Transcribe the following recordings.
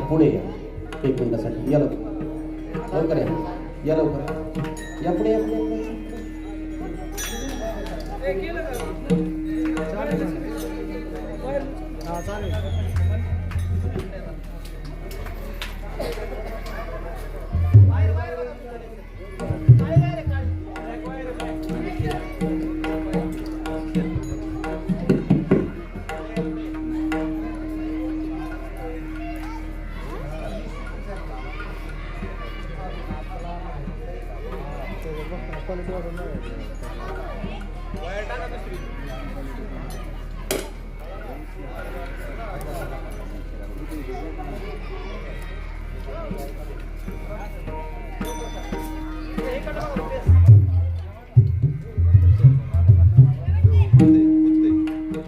पुढे या 1 मिनिटासाठी. या लवकर या लवकर या पुढे या पुढे.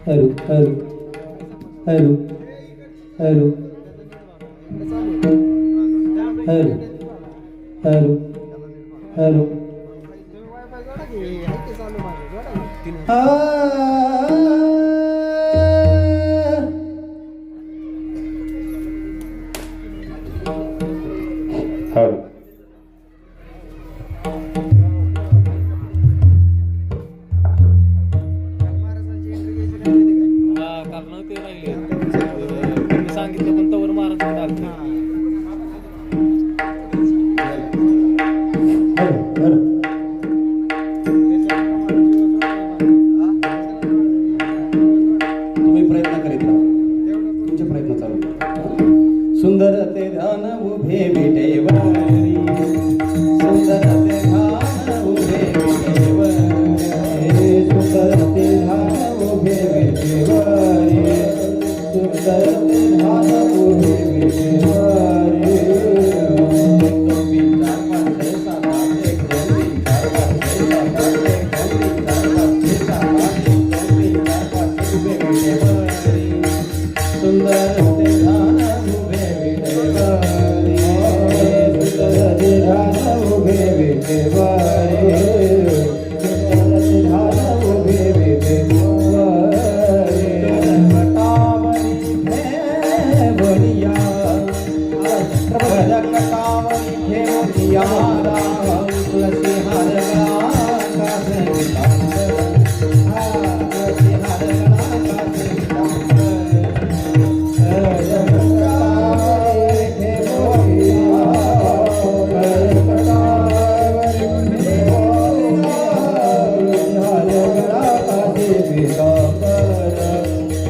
Hello, hello, hello, hello, hello, hello, hello. Hello. सांगितलं पण तवर महाराज तुम्ही प्रयत्न करीत राहा, तुमचे प्रयत्न चालू. सुंदर ते ध्यान उभे विटेवरी, सुंदर ते ध्यान उभे विटेवरी, सुंदर ते ध्यान उभे विटेवरी, सुंदर ते ध्यान उभे विटेवरी. सुंदर ते ध्यान उभे विटेवरी, सुंदर ते ध्यान उभे विटेवरी, सुंदर ते ध्यान उभे विटेवरी. कटावरी बढिया प्रभद कटावरी ठेवूया तुलसी हार गळा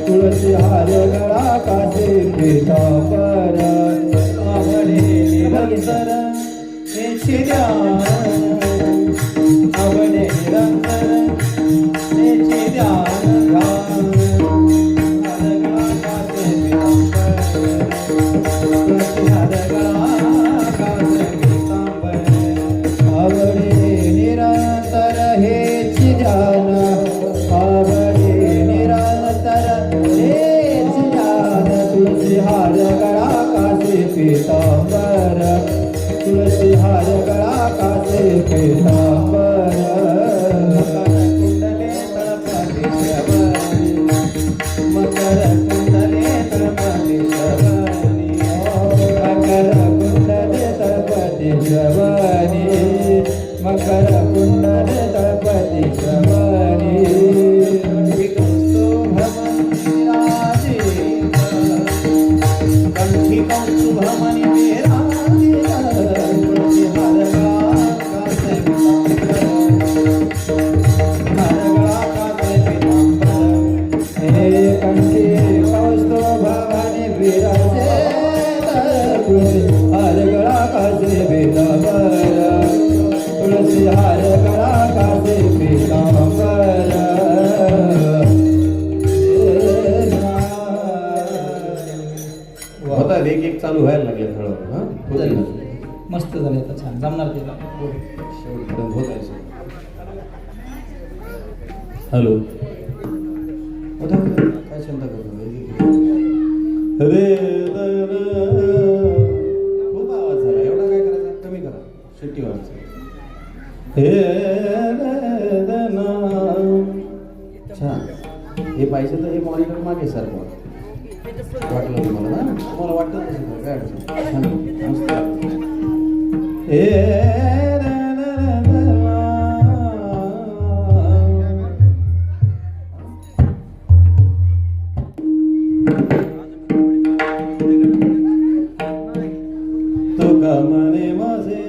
तुलसी हार तुलसी हार गळा कासे पीतांबर. आवडे निरंतर हेचे ध्यान, आवडे निरंतर हेचे ध्यान घ्यान. हार गळा कासे पीतांबर, तुलसी हार गळा कासे पीतांबर. आवडे निरंतर हेचे ध्यान, आवडे निरंतर हेचे ध्यान. तुलसी हार गळा कासे पीतांबर, तुलसी हार गळा कासे पीतांबर. मकर कुंडले तळपती श्रवणी, मकर कुंडले तळपती श्रवणी, मकर कुंडले तळपती श्रवणी. कंठी कौस्तुभ मणि विराजित, तुलसी हार गळा कासे पीतांबर, हार गळा कासे पीतांबर. हे कंठी कौस्तुभ मणि विराजित, तुलसी हार गळा कासे पीतांबर, तुलसी हार गळा कासे पीतांबर. होता एक एक चालू व्हायला लागले हळूहळू. हा होईल ना, मस्त झालं आता, छान जमणार तिला. शेवटपर्यंत होत आहे. हॅलो, काय चिंता करतो रे. खूप आवाज झाला, एवढा काय करायचा, कमी करा, शिट्टी व्हायचं. छान, हे पाहिजे तर हे मॉनिटर मागे सारखं वाटलं तुम्हाला ना? तुम्हाला वाटतं तसं काय अडचण नाही. छान आहे. मस्त आहे. तुका म्हणे माझे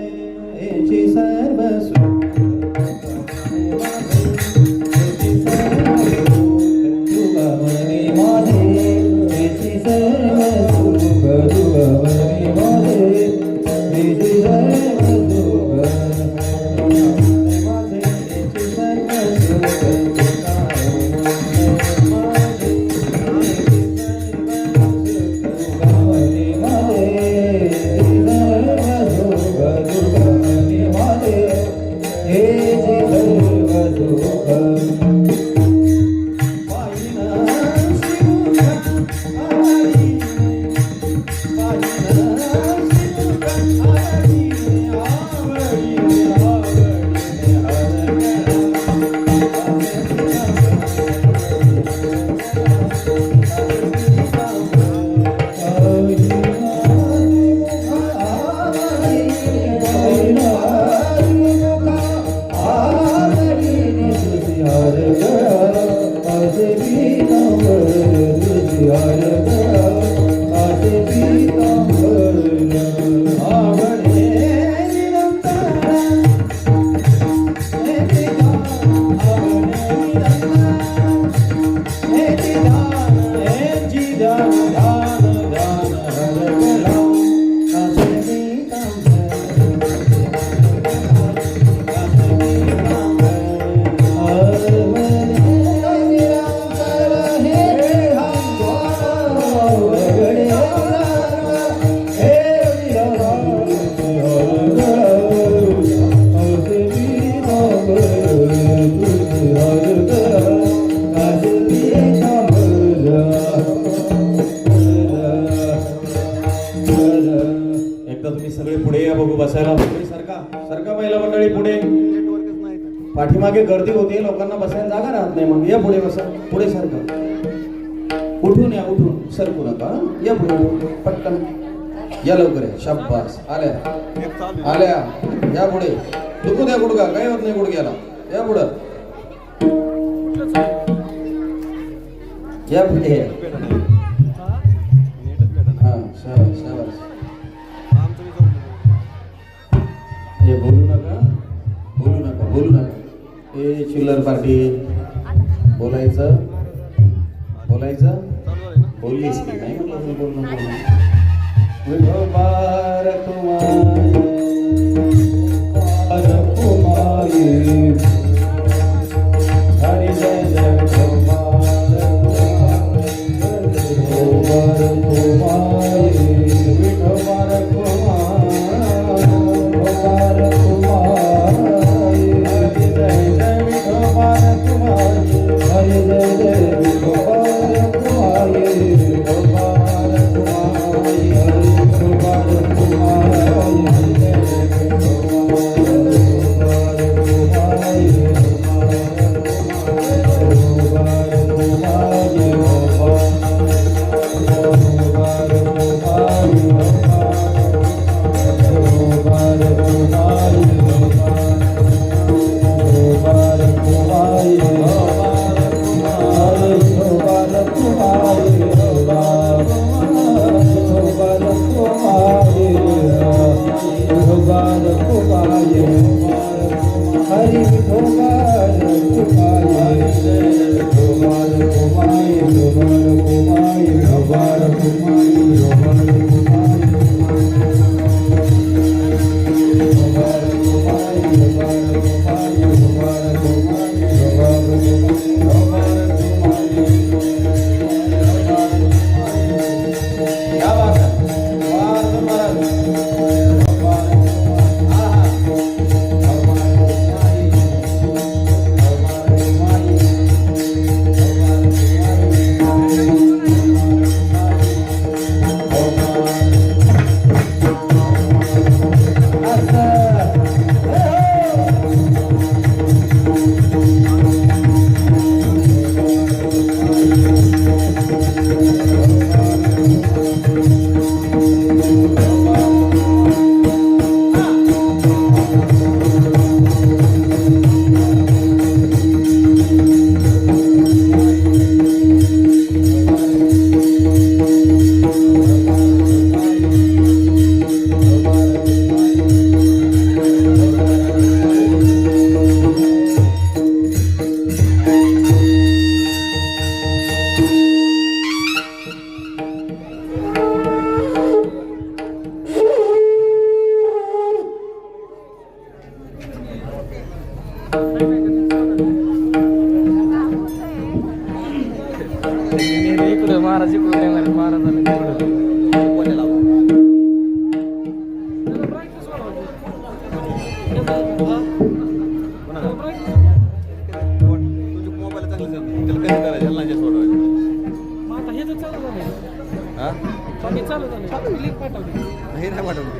याची सर्व सुख, तुका म्हणे माझे याची सर्व सुख, तुका म्हणे माझे याची सर्व सुख, माझे याची सर्व सुख, एकदा तुम्ही सगळे पुढे या बघू बसायला. पुढे सरका महिला मंडळी पुढे. पाठीमागे गर्दी होती, लोकांना बसायला जागा राहत नाही. मग या पुढे बसा. पुढे सरका. उठून या, उठून सरकू नका. या पुढे पटकन या, लवकर या. शाब्बास. आल्या या पुढे. दुखू द्या गुडगा, काही होत नाही गुडघ्याला. या पुढं या पुढे. हा शाबास शाबास. हे बोलू नका, बोलू नका, बोलू नका. हे चिल्लर पार्टी. बोलायचं बोलायचं बोललीस की नाही म्हटलं मी बोलू नको. विठोबार कुमार कुमारी हरी जय जय विठोबार कुमारी विठोबार कुमारी हरी जय जय विठोबार कुमारी हरी जय जय विठोबार कुमारी विठोबार कुमारी हरी विठोबार कुमारी हरी जय जय विठोबार कुमारी इकडे महाराज इकडे महाराजांनी तुझे मोबाईल चांगलं चालतं त्याला कसं करायचं लांजा सोडवायचं आता हे तर चालू झालं हा बाकी चालू झालं लिंक पाठवली हे नाही पाठवलं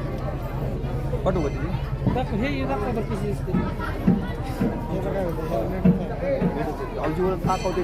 पाठवू का तिथे दाखव हे दाखव बरं कशी दिसते आमची वर दाखवते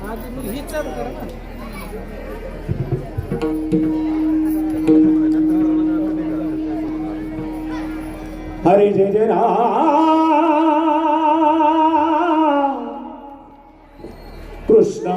आज मग हे चालू करा ना हरी जय जय राम कृष्ण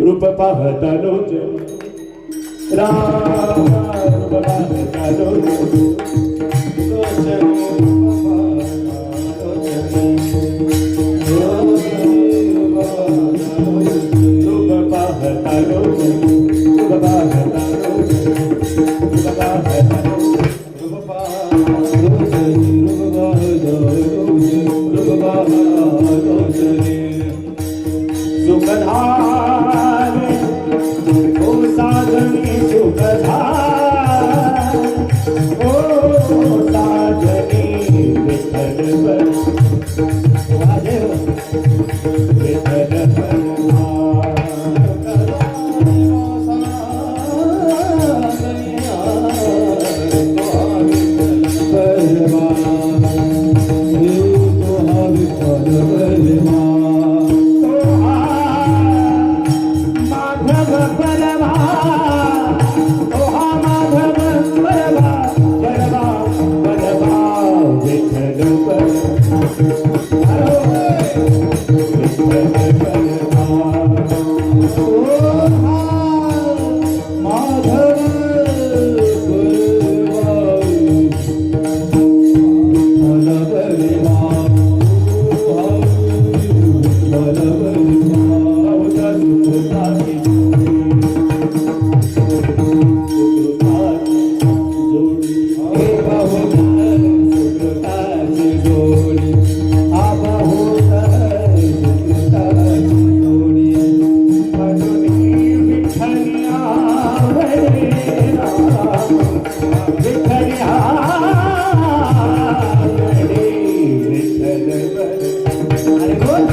रूप पाहता लोच राम रूप पाहता सुखधारे ओ साजनी सुखधारे ओ साजनी विठ्ठल वर विठ्ठल माधव परवा अरे बोल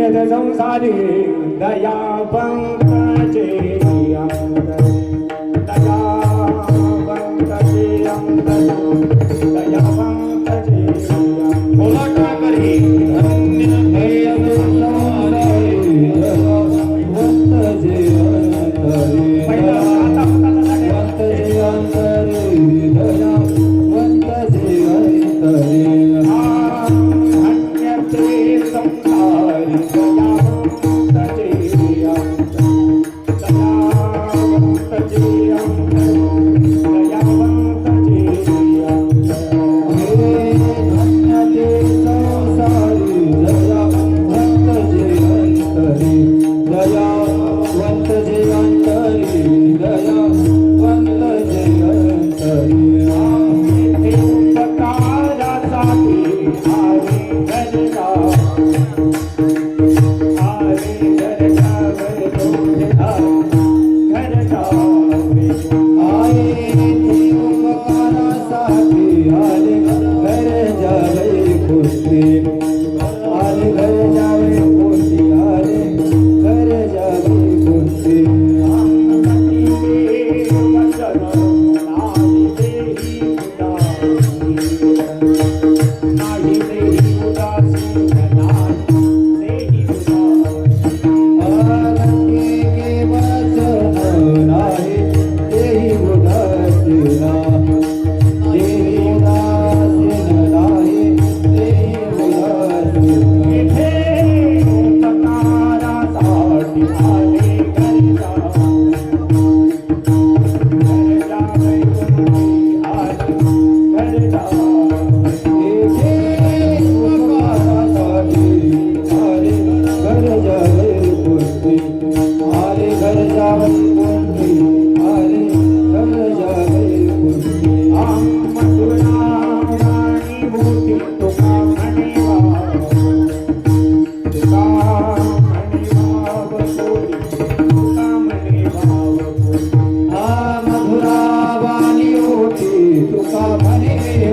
धन्य संसारी दया पंकजे दया पंकजे दया पंकजे बोला टाकरी धन्य हे दया तुका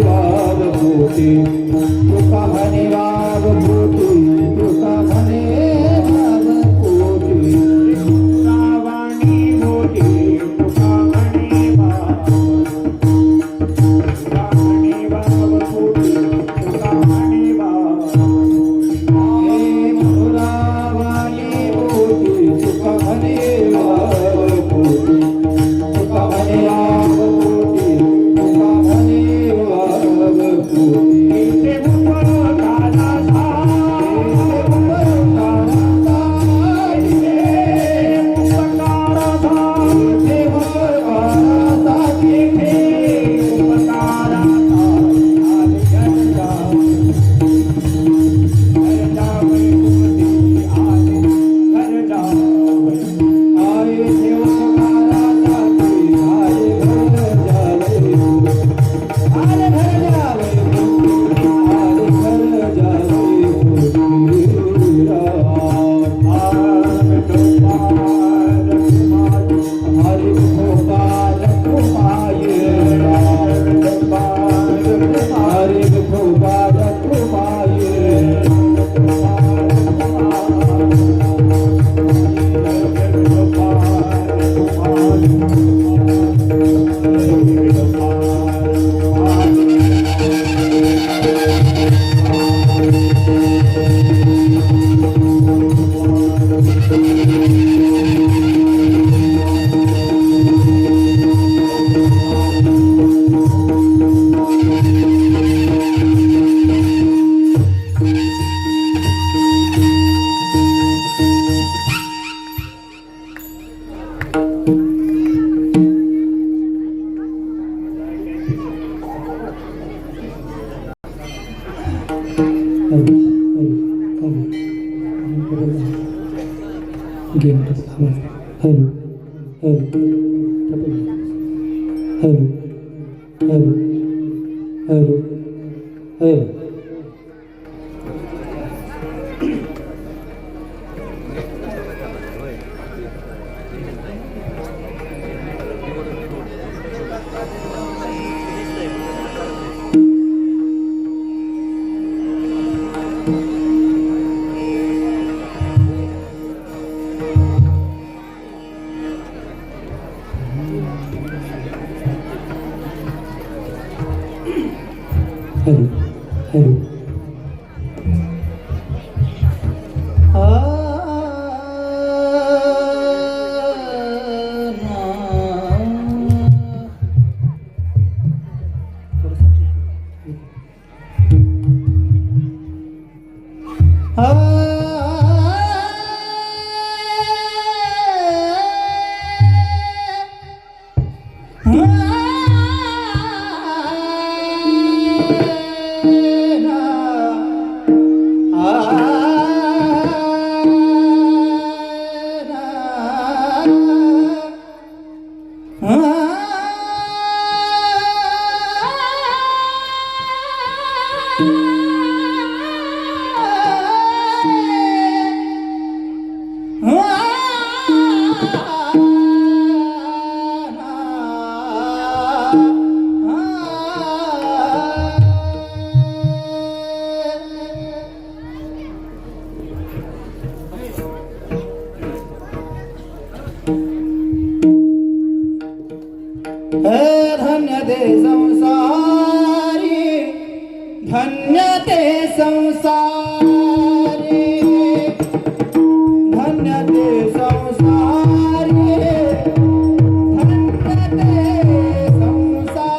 म्हणे वागभूती तुका म्हणे वागभूती रावाणी मोठी तुका म्हणे वागभूती तुका म्हणे रावाणी मोठी तुका म्हणे वागभूती तुका म्हणे वागभूती तुका म्हणे वागभूती धन्य ते संसारी धन्य ते संसारी धन्य ते संसारी धन्य ते संसारी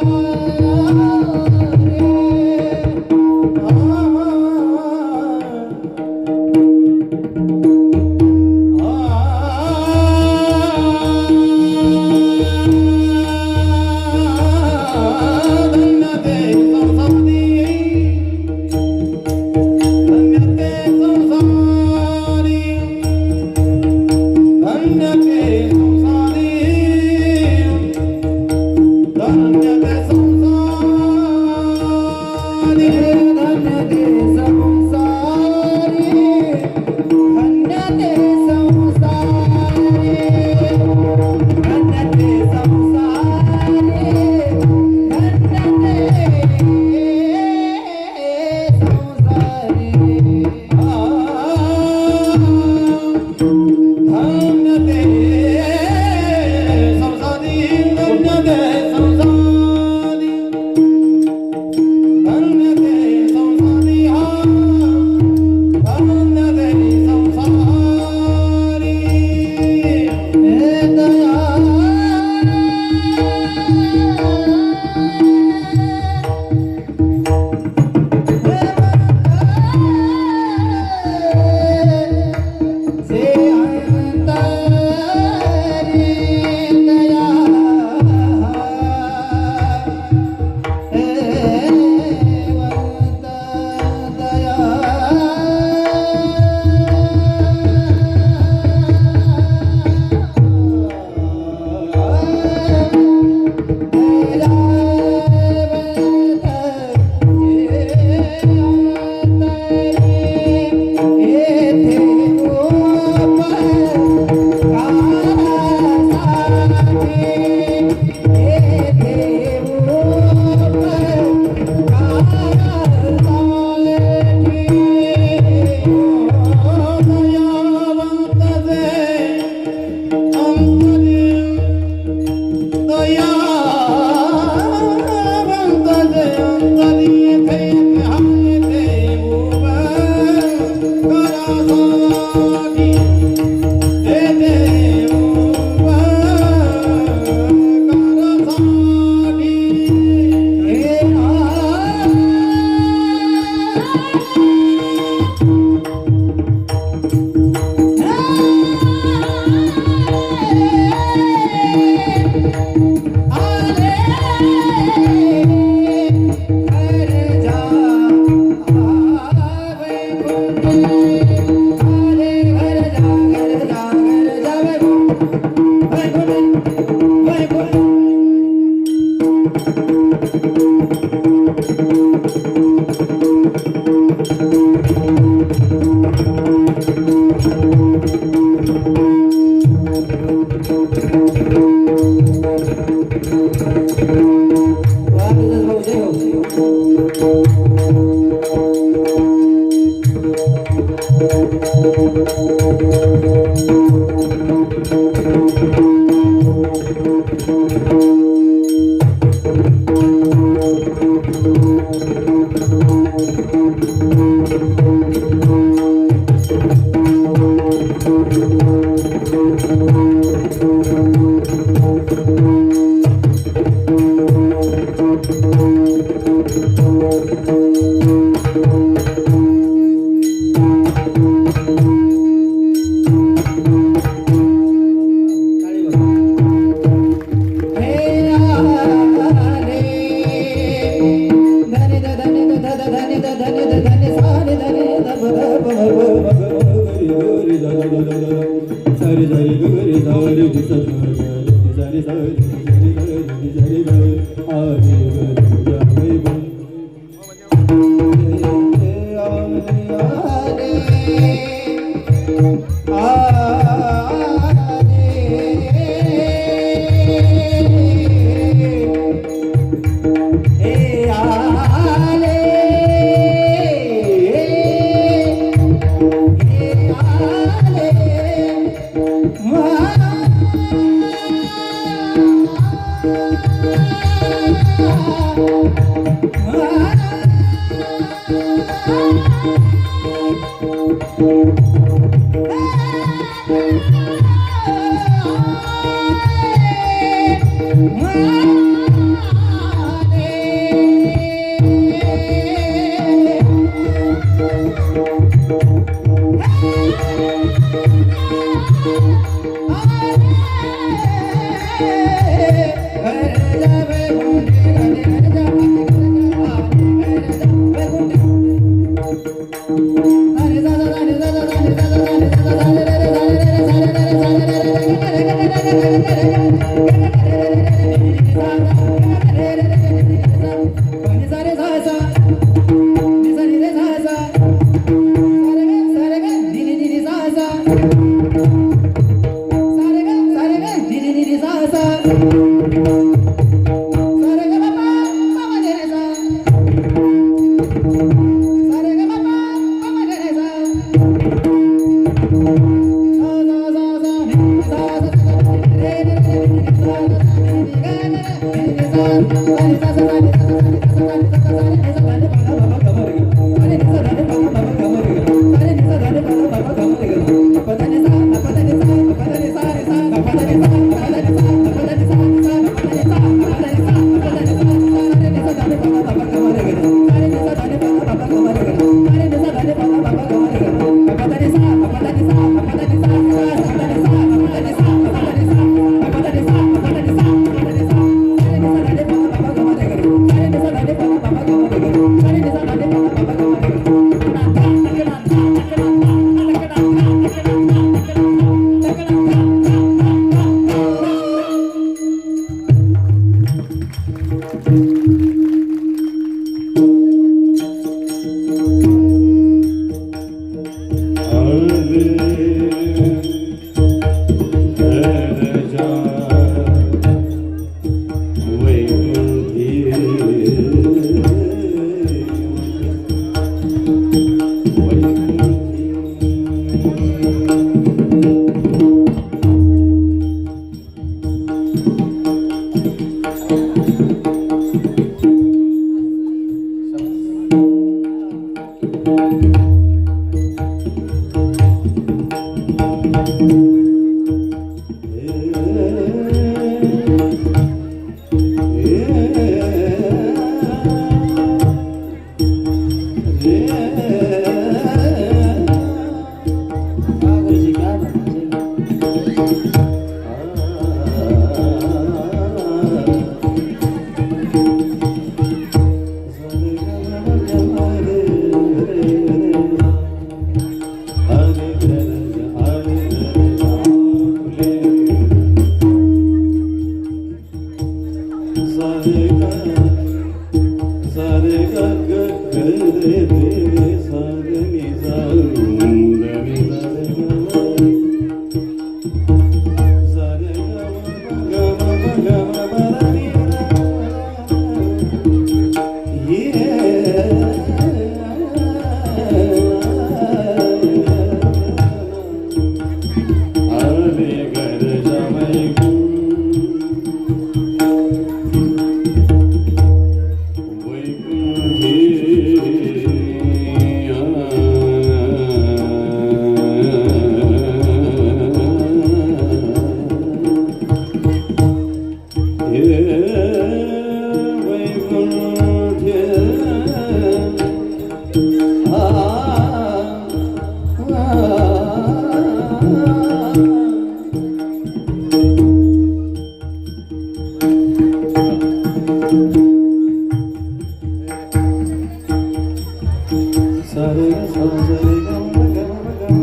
सरे सा सरे गम गम गम गम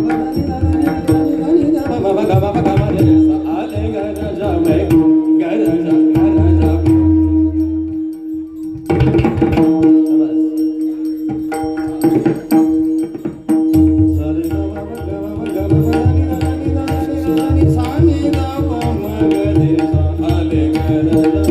गम गम रे सा आले गरजा मैं गरजा गरजा सरे गम गम गम सानी दा पम गरे सा आले गरजा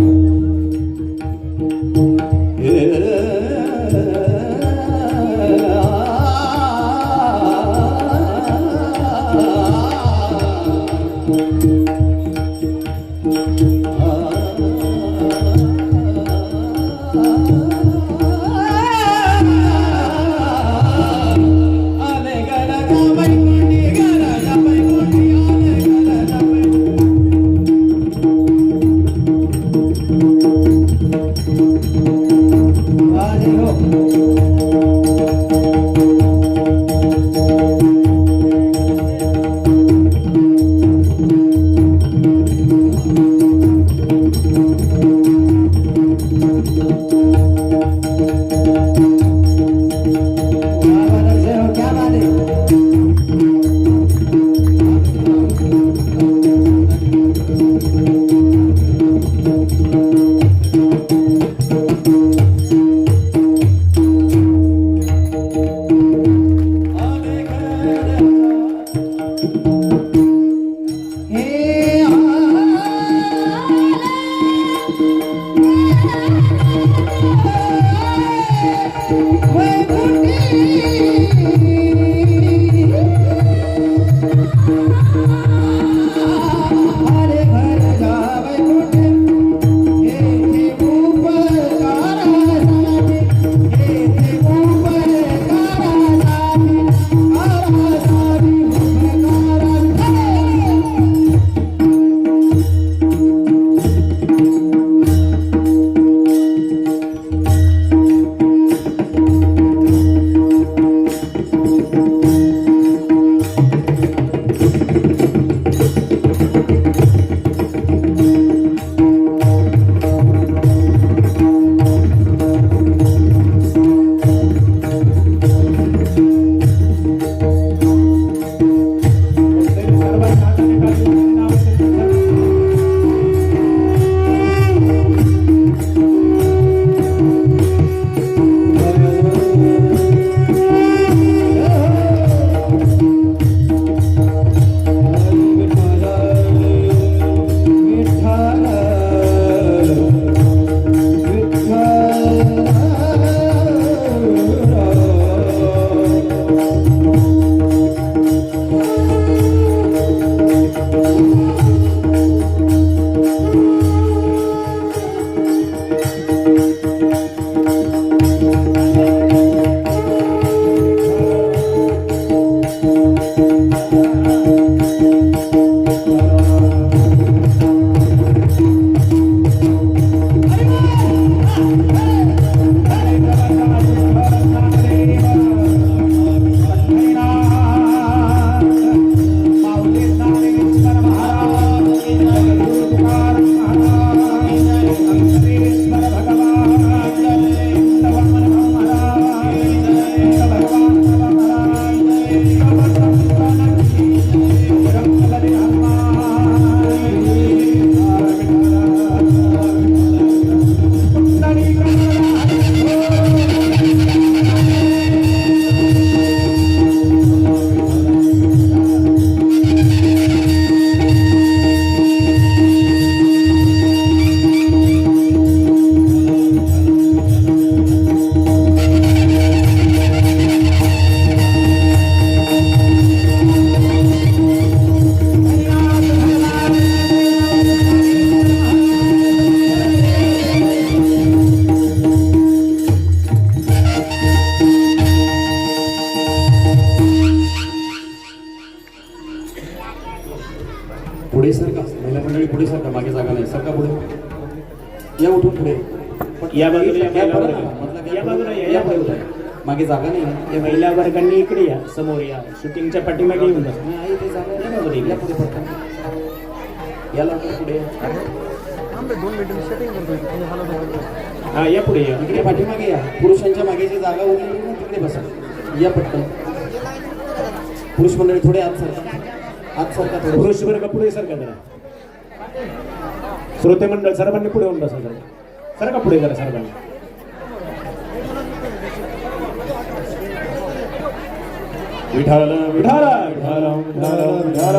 पुढे सरका, महिला मंडळी पुढे सरका, मागे जागा नाही, सरका पुढे या, उठून पुढे या बाजूला या, या, बाजूला म्हटलं या बाजूला या, या पुढे. मागे जागा नाही ना. या महिला वर्गांनी इकडे या, समोर या, शूटिंगच्या पाठीमागे येऊन जा. नाही, आई ते जागा नाही बाजूला, या पुढे पटकन. या लवकर पुढे या. हा या पुढे या. इकडे पाठीमागे या, पुरुषांच्या मागे जी जागा उरलेली ना तिकडे बसा. या पटकन पुरुष मंडळी थोडे आत सरका थोडे पुरुष वर्ग पुढे सरका जरा. श्रोते मंडळ सर्वांनी पुढे होऊन बसा जरा. सरका पुढे जरा सर्वांनी. विठाल विठाल विठाल विठाल विठाल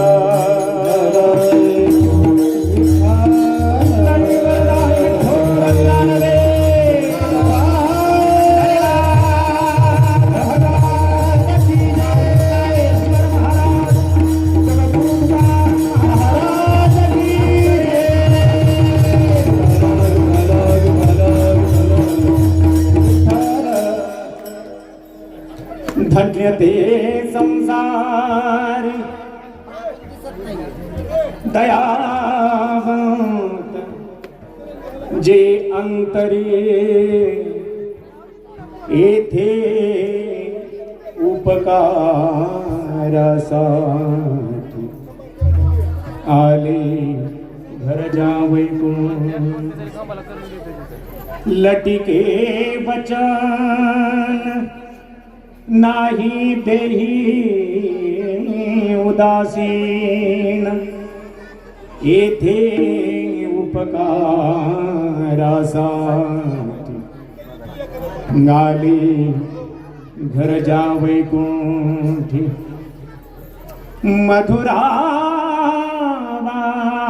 धन्यते संसार दयावंत जे अंतरी येथे उपकारासाठी आले घर जावैकुंठ लटिके वचन नाही देही उदासीन येथे उपकारासाठी गाली घर जावैकुंठी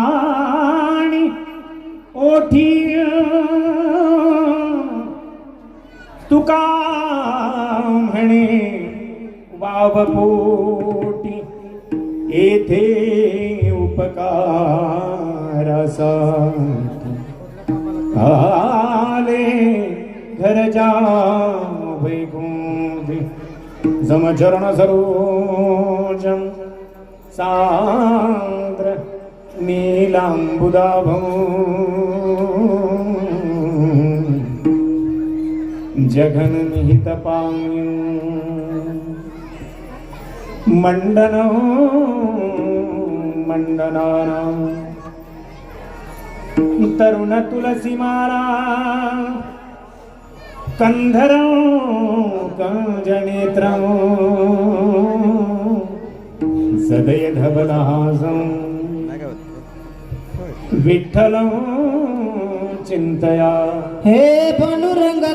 मधुरावाणी ओठी तुका म्हणे वावपोटी येथे उपकारासाठी आले घर जावैकुंठी समचरण सरोजम सांद्र नीलांबुदाभं जघन निहित पाम्यं मंडन मंडनानां तरुण तुलसी माला कंधरं कंजनेत्रं सदय धवलहासं विठ्ठलं चिंतया हे पांडुरंग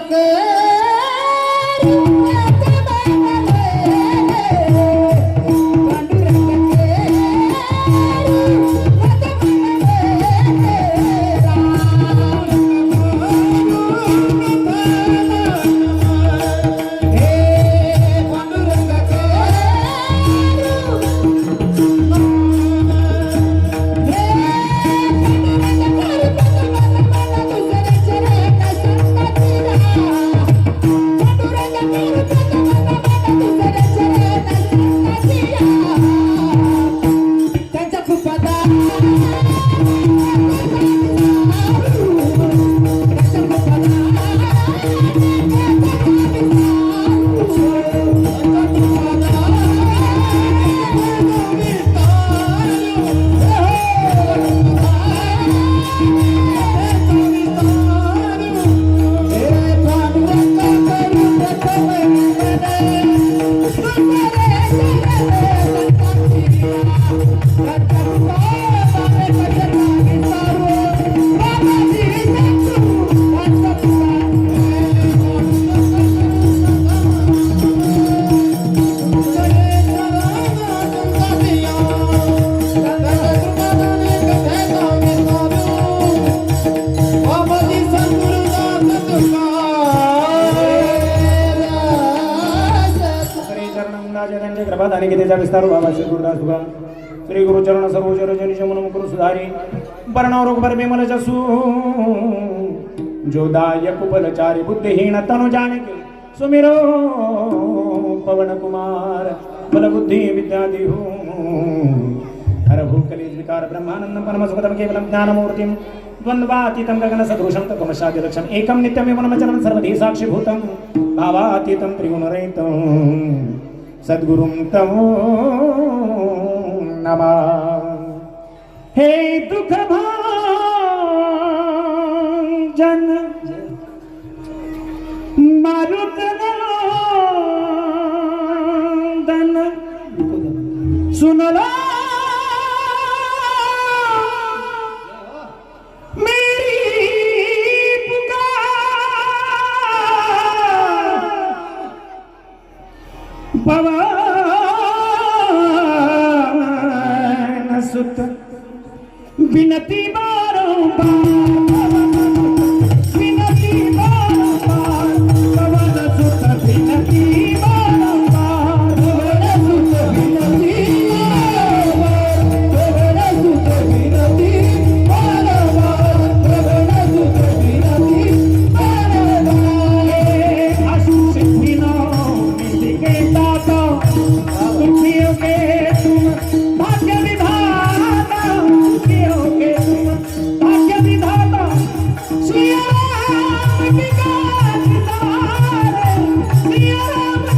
प्रभाताने गीतेचा विस्तार बाबा श्री गुरुदास तुका श्री गुरुचरण सर्वचर जनिश मन मुकुर सुधारी वर्णव रोगभर विमल जसू जो दायक कुबलचारी बुद्धिहीन तनु जानिके सुमिरो पवन कुमार बल बुद्धि विद्या देहु हर भूकली विकार ब्रह्मानंदं परम सुखदं केवलं ज्ञानमूर्तिं द्वन्द्वातीतं गगन सदृशं तत्त्वमशादिलक्षम् एकं नित्यमेव मनमचलं सर्वधी साक्षिभूतं भावातीतं त्रिगुणरहितं सद्गुरुं तमो नमः। हे दुख भाजन मारुत सुन लो मेरी पुकार पवन सुत बिनती बारंबार बिनती बारंबार पवन सुत बिनती बारंबार पवन सुत बिनती बारंबार पवन सुत बिनती बारंबार पवन सुत बिनती बारंबार आशीष बिना के दाता दुखियों के तुम भाग्य विधाता दुखियों के तुम भाग्य विधाता श्री राम की काज सवारे श्री राम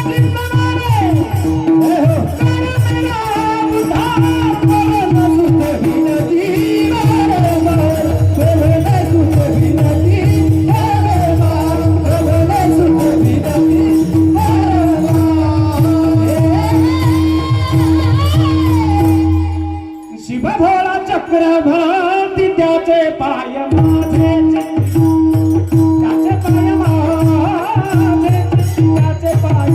की काज सवारे कर मेरा उद्धार पवन सुत बिनती बारंबार पवन सुत बिनती बारंबार पवन सुत बिनती शिव भोळा चक्रवर्ती त्याचे पाय माझे त्याचे पाय माझे त्याचे पाय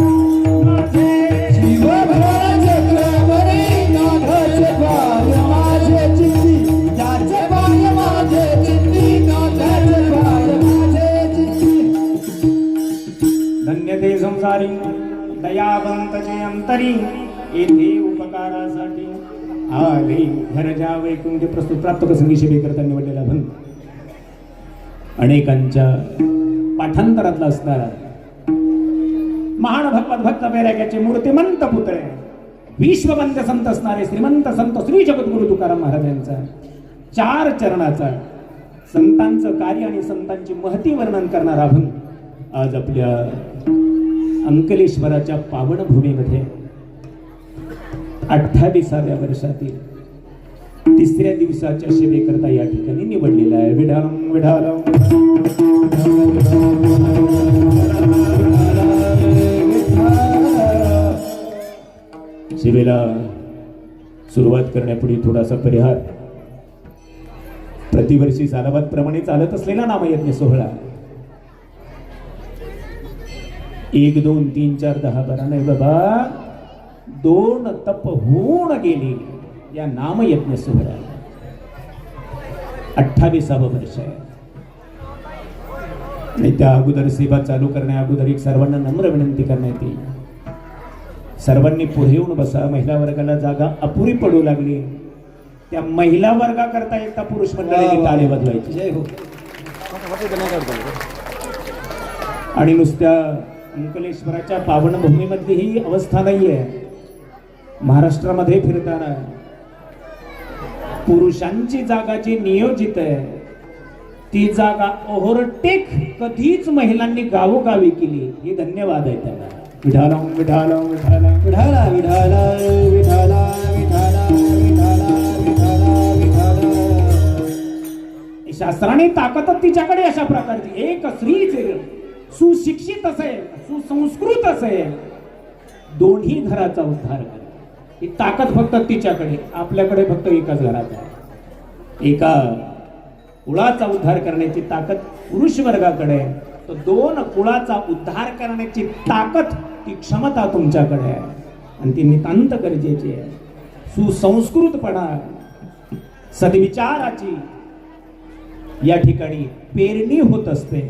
माझे शिव भोळा चक्रवर्ती नाथाचे पाय माझे चित्ती त्याचे पाय माझे चित्ती नाथाचे पाय माझे चित्ती धन्य ते संसारी दयावंतचे अंतरी येथे उपकारासाठी आले घरच्या वैकुंठ प्रस्तुत प्राप्त प्रसंगी सेवे करता निवडलेला भंग अनेकांच्या पाठांतरातला असणारा महान भगवत भक्त वैराग्याचे मूर्तिमंत पुतळे विश्ववंद्य संत असणारे श्रीमंत संत श्री जगद्गुरु तुकाराम महाराजांचा 4 चरणाचा संतांचं कार्य आणि संतांची महती वर्णन करणारा भंग आज आपल्या अंकलेश्वराच्या पावनभूमीमध्ये 28व्या वर्षातील 3ऱ्या दिवसाच्या सेवेकरता या ठिकाणी निवडलेला आहे. विढालम विढालम सेवेला सुरुवात करण्यापूर्वी थोडासा परिहार. प्रतिवर्षी सालाबाद प्रमाणे चालत असलेला नामयज्ञ सोहळा 1 2 3 4 10 12 नाही बाबा 2 तप होऊन गेले या नामयज्ञ सोहळ्याला 28वं वर्ष आहे. आणि त्या अगोदर सेवा चालू करण्या अगोदर एक सर्वांना नम्र विनंती करण्यात येईल. सर्वांनी पुढे येऊन बसा. महिला वर्गाला जागा अपुरी पडू लागली. त्या महिला वर्गा करता एकदा पुरुष मंडळीने टाळे वाजवायची. जय हो. आणि नुसत्या अंकलेश्वराच्या पावनभूमीमधली ही अवस्था नाहीये. महाराष्ट्रामध्ये फिरताना पुरुषांची जागा जी नियोजित आहे ती जागा ओव्हरटेक कधीच महिलांनी गावोगावी केली. हे धन्यवाद आहे त्याला. विठाला विठाला विठाला विठाला विठाला विठाला विठाला विठाला विठाला विठाला. शास्त्राने ताकदच तिच्याकडे अशा प्रकारची. एक स्त्रीचे सुशिक्षित असेल सुसंस्कृत असेल दोन्ही घराचा उद्धार करेल. ही ताकद फक्त तिच्याकडे. आपल्याकडे फक्त एकाच घराचा आहे. एका कुळाचा उद्धार करण्याची ताकद पुरुष वर्गाकडे आहे. तर 2 कुळाचा उद्धार करण्याची ताकद ती क्षमता तुमच्याकडे आहे आणि ती नितांत गरजेची आहे. सुसंस्कृतपणा सद्विचाराची या ठिकाणी पेरणी होत असते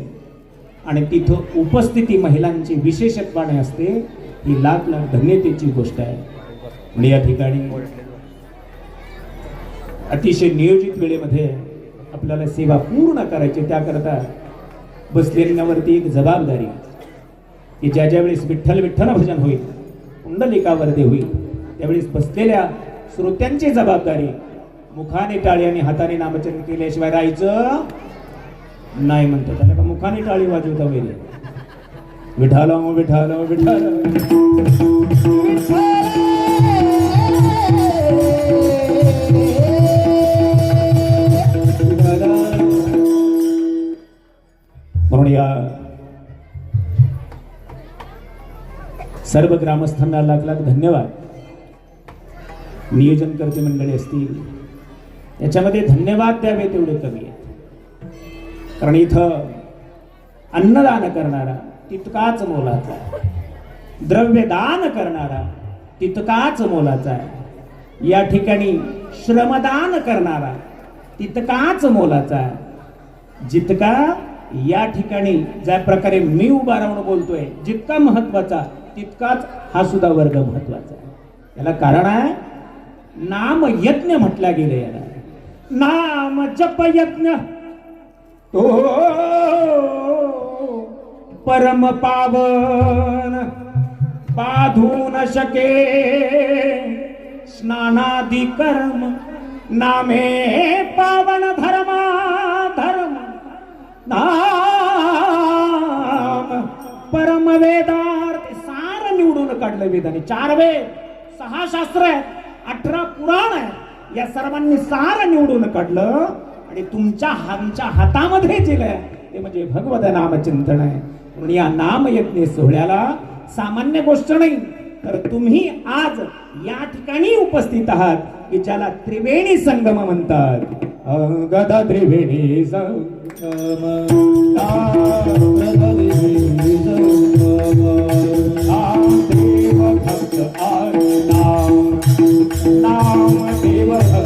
आणि तिथं उपस्थिती महिलांची विशेषत्वाने असते. ही लाख धन्यतेची गोष्ट आहे. आणि या ठिकाणी अतिशय नियोजित वेळेमध्ये आपल्याला सेवा पूर्ण करायची. त्याकरता बसलेल्यांवरती एक जबाबदारी की ज्या ज्या वेळेस विठ्ठल विठ्ठल भजन होईल कुंडलिकावरती होईल त्यावेळेस बसलेल्या श्रोत्यांची जबाबदारी मुखाने टाळी आणि हाताने नामचरण केल्याशिवाय राहायचं नाही म्हणतो. त्याला का मुखाने टाळी वाजवता वगैरे. विठाला विठाला विठाला म्हणून या सर्व ग्रामस्थांना लाख लाख धन्यवाद. नियोजनकर्ते मंडळी असतील, याच्यामध्ये धन्यवाद द्यावे तेवढे कमी आहेत. कारण इथं अन्नदान करणारा तितकाच मोलाचा आहे, द्रव्यदान करणारा तितकाच मोलाचा आहे, या ठिकाणी श्रमदान करणारा तितकाच मोलाचा आहे. जितका या ठिकाणी ज्या प्रकारे मी उभा राहून बोलतोय जितका महत्वाचा तितकाच हा सुद्धा वर्ग महत्वाचा आहे. याला कारण आहे नाम यज्ञ म्हटल्या गेले. याला नाम जप यज्ञ तो परम पावन बाधू न शके स्नानादि कर्म नामे पावन धर्मा धर्म नाम परम वेदार्थ सार निवडून काढलं वेदाने. 4 वेद 6 शास्त्र आहेत, 18 पुराण आहे, या सर्वांनी सार निवडून काढलं आणि तुमच्या आमच्या हातामध्ये दिलंय ते म्हणजे भगवत नामचिंतन आहे. म्हणून या नामयज्ञ सोहळ्याला सामान्य गोष्ट नाही, तर तुम्ही आज या ठिकाणी उपस्थित आहात की ज्याला त्रिवेणी संगम म्हणतात. गदा त्रिवेणी संगम देव भक्त नाम देव भक्त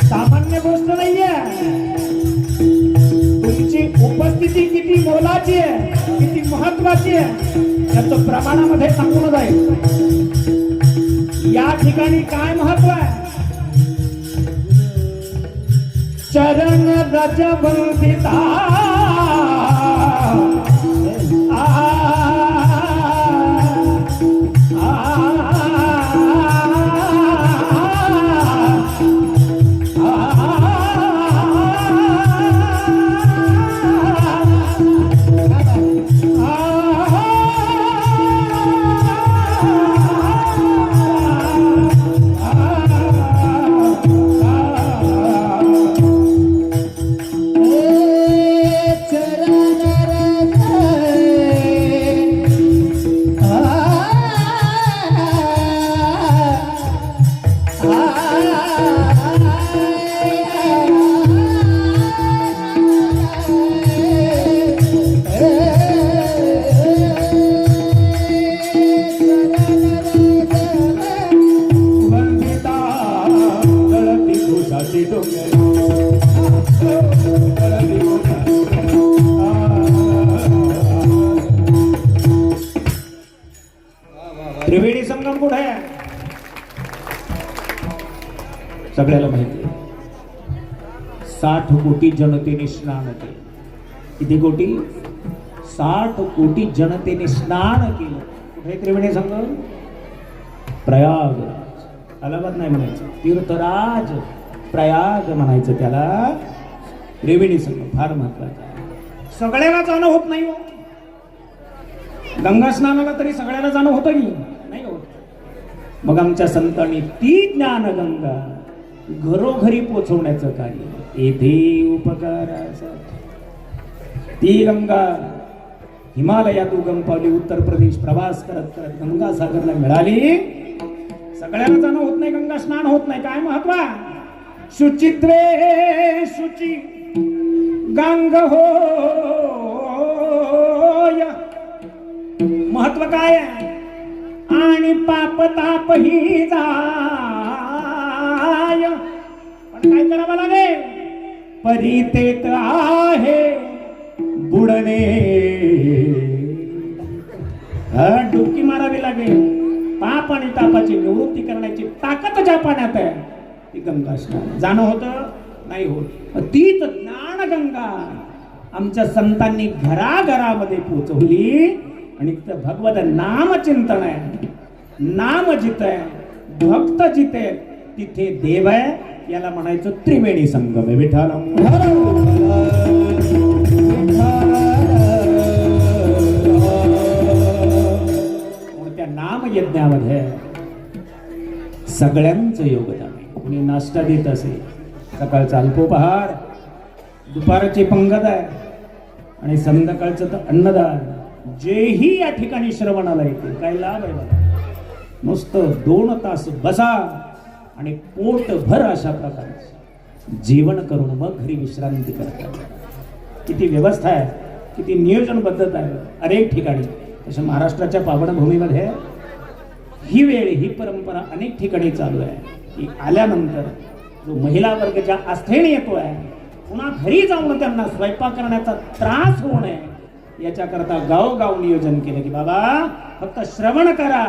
सामान्य गोष्ट नाहीये. तुमची उपस्थिती किती मोलाची आहे, किती महत्वाची आहे त्याचं प्रमाणामध्ये सांगून जाईल. या ठिकाणी काय महत्व आहे. चरण रज वंदिता त्रिवेणी संगम कुठे आहे सगळ्याला माहिती आहे. 60 कोटी जनतेने स्नान केलं. किती कोटी? 60 कोटी जनतेने स्नान केलं. कुठे त्रिवेणी संगम? प्रयागराज. अलाहाबाद नाही म्हणायचं, तीर्थराज प्रयाग म्हणायचं त्याला. त्रिवेणी संगम फार महत्वाचा आहे. सगळ्याला जाणं होत नाही हो. गंगा स्नानाला तरी सगळ्याला जाणं होतं की नाही होत. मग आमच्या संतांनी ती ज्ञानगंगा घरोघरी पोचवण्याचं कार्य येथे उपकारासाठी ती गंगा हिमालयात उगम पावली. उत्तर प्रदेश प्रवास करत करत गंगा सागरला मिळाली. सगळ्याला जाणं होत नाही, गंगा स्नान होत नाही. काय महत्व? शुचित्वे शुची गंग होय. महत्व काय आहे? आणि पाप ताप ही जाय. पण काय करावं लागेल? परितेत आहे बुडणे. डुबकी मारावी लागेल. पाप आणि तापाची निवृत्ती करण्याची ताकद ज्या पाण्यात आहे ती गंगा स्नान. जाणं होतं नाही होत. तीच ज्ञान गंगा आमच्या संतांनी घराघरामध्ये पोचवली आणि भगवत नामचिंतन आहे. नाम जिथे आहे, भक्त जिथे आहे, तिथे देव आहे. याला म्हणायचं त्रिवेणी संगम आहे. विठाला त्या नाम यज्ञामध्ये सगळ्यांचं योगदान आहे. कोणी नाश्ता देत असेल, सकाळचा अल्पोपहार, दुपारची पंगत आहे आणि संध्याकाळचं तर अन्नदान, जेही या ठिकाणी श्रवणाला येते. काय लाभ आहे बघा. नुसतं 2 तास बसा आणि पोटभर अशा प्रकारे जेवण करून मग घरी विश्रांती करतात. किती व्यवस्था आहे, किती नियोजनबद्धता आहे अनेक ठिकाणी. तसं महाराष्ट्राच्या पावनभूमीमध्ये ही वेळ, ही परंपरा अनेक ठिकाणी चालू आहे की आल्यानंतर जो महिला वर्ग ज्या आस्थेने येतो आहे, पुन्हा घरी जाऊन त्यांना स्वयंपाक करण्याचा त्रास होऊ नये याच्याकरता गावोगाव नियोजन केलं की बाबा फक्त श्रवण करा.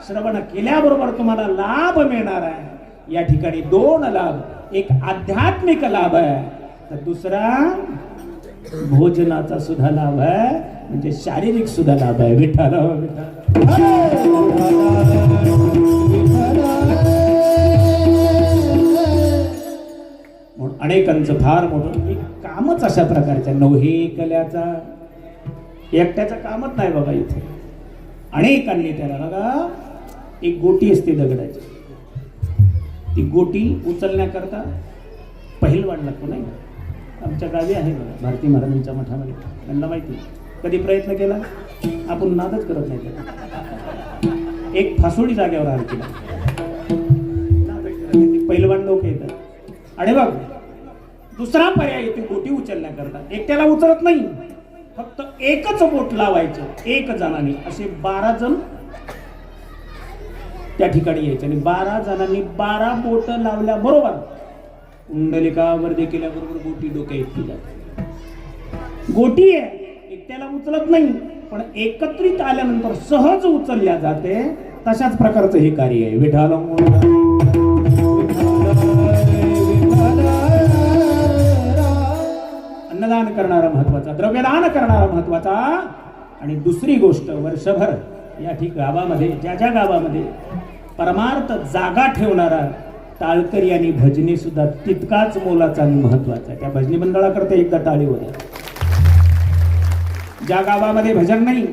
श्रवण केल्याबरोबर तुम्हाला लाभ मिळणार आहे. या ठिकाणी 2 लाभ, एक आध्यात्मिक लाभ आहे तर दुसरा भोजनाचा सुद्धा लाभ आहे, म्हणजे शारीरिक सुद्धा लाभ आहे. विठ्ठल म्हणून अनेकांचं फार मोठं एक कामच अशा प्रकारचं नवहे कल्याचा, एकट्याचं कामच नाही बाबा. इथे अनेकांनी त्याला बघा एक गोटी असते दगडाची, ती गोटी उचलण्याकरता पहिलवान लागतो नाही. आमच्या गावी आहे बघा भारती महाराजांच्या मठामध्ये, त्यांना माहिती. कधी प्रयत्न केला आपण नादच करत नाही त्याला. एक फासोडी जागेवर आली तिला, पहिलवान लोक येतात आणि बघ दुसरा पर्याय येते गोटी उचलण्याकरता. एकट्याला उचलत नाही, फक्त एकच बोट लावायचं 1 जणांनी. असे 12 जण त्या ठिकाणी यायचे आणि 12 जणांनी 12 बोट लावल्या बरोबर कुंडलिका वर्धे केल्याबरोबर गोटी डोक्या इतकी जाते. गोटी आहे, एकट्याला उचलत नाही पण एकत्रित आल्यानंतर सहज उचलल्या जाते. तशाच प्रकारचं हे कार्य आहे. विठाला अन्नदान करणारा महत्वाचा, द्रव्यदान करणारा महत्वाचा. आणि दुसरी गोष्ट, वर्षभर या गावामध्ये ज्या ज्या गावामध्ये परमार्थ जागा ठेवणारा टाळकरी आणि भजनी सुद्धा तितकाच मोलाचा आणि महत्वाचा आहे. त्या भजनी मंडळाकरता एकदा टाळी होत्या. ज्या गावामध्ये भजन नाही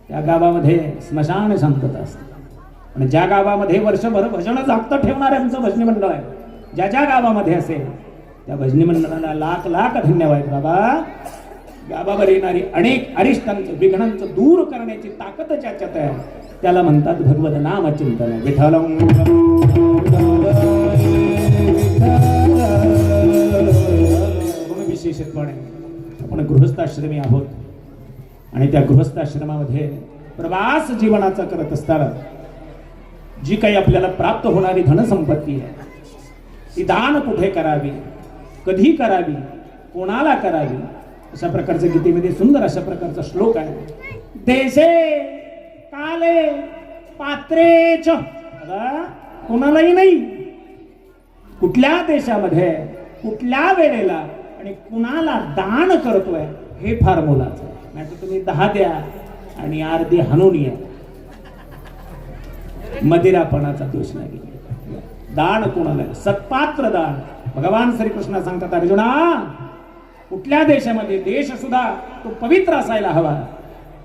त्या गावामध्ये स्मशान शांतता असते. आणि ज्या गावामध्ये वर्षभर भजन जागतं ठेवणाऱ्यांचं भजनी मंडळ आहे, ज्या ज्या गावामध्ये असेल त्या भजनी मंडळाला लाख लाख धन्यवाद बाबा. गावावर येणारी अनेक अरिष्टांचं विघ्नांचं दूर करण्याची ताकद ज्याच्यात आहे त्याला म्हणतात भगवत नाम चिंतन. विठ्ठल विशेषपणे आपण गृहस्थाश्रमी आहोत आणि त्या गृहस्थाश्रमामध्ये प्रवास जीवनाचा करत असताना जी काही आपल्याला प्राप्त होणारी धनसंपत्ती आहे ती दान कुठे करावी, कधी करावी, कोणाला करावी, अशा प्रकारचं गीतेमध्ये सुंदर अशा प्रकारचा श्लोक आहे. देशे काले पात्रेच, कोणालाही नाही, कुठल्या देशामध्ये कुठल्या वेळेला आणि कुणाला दान करतोय हे फार मोलाचं आहे. नाही तर तुम्ही 10 द्या आणि अर्धी हाणून या, मदिरापणाचा दोष नाही. दान कोणाला, सत्पात्र दान. भगवान श्रीकृष्ण सांगतात अर्जुना कुठल्या देशामध्ये देश सुद्धा तो पवित्र असायला हवा,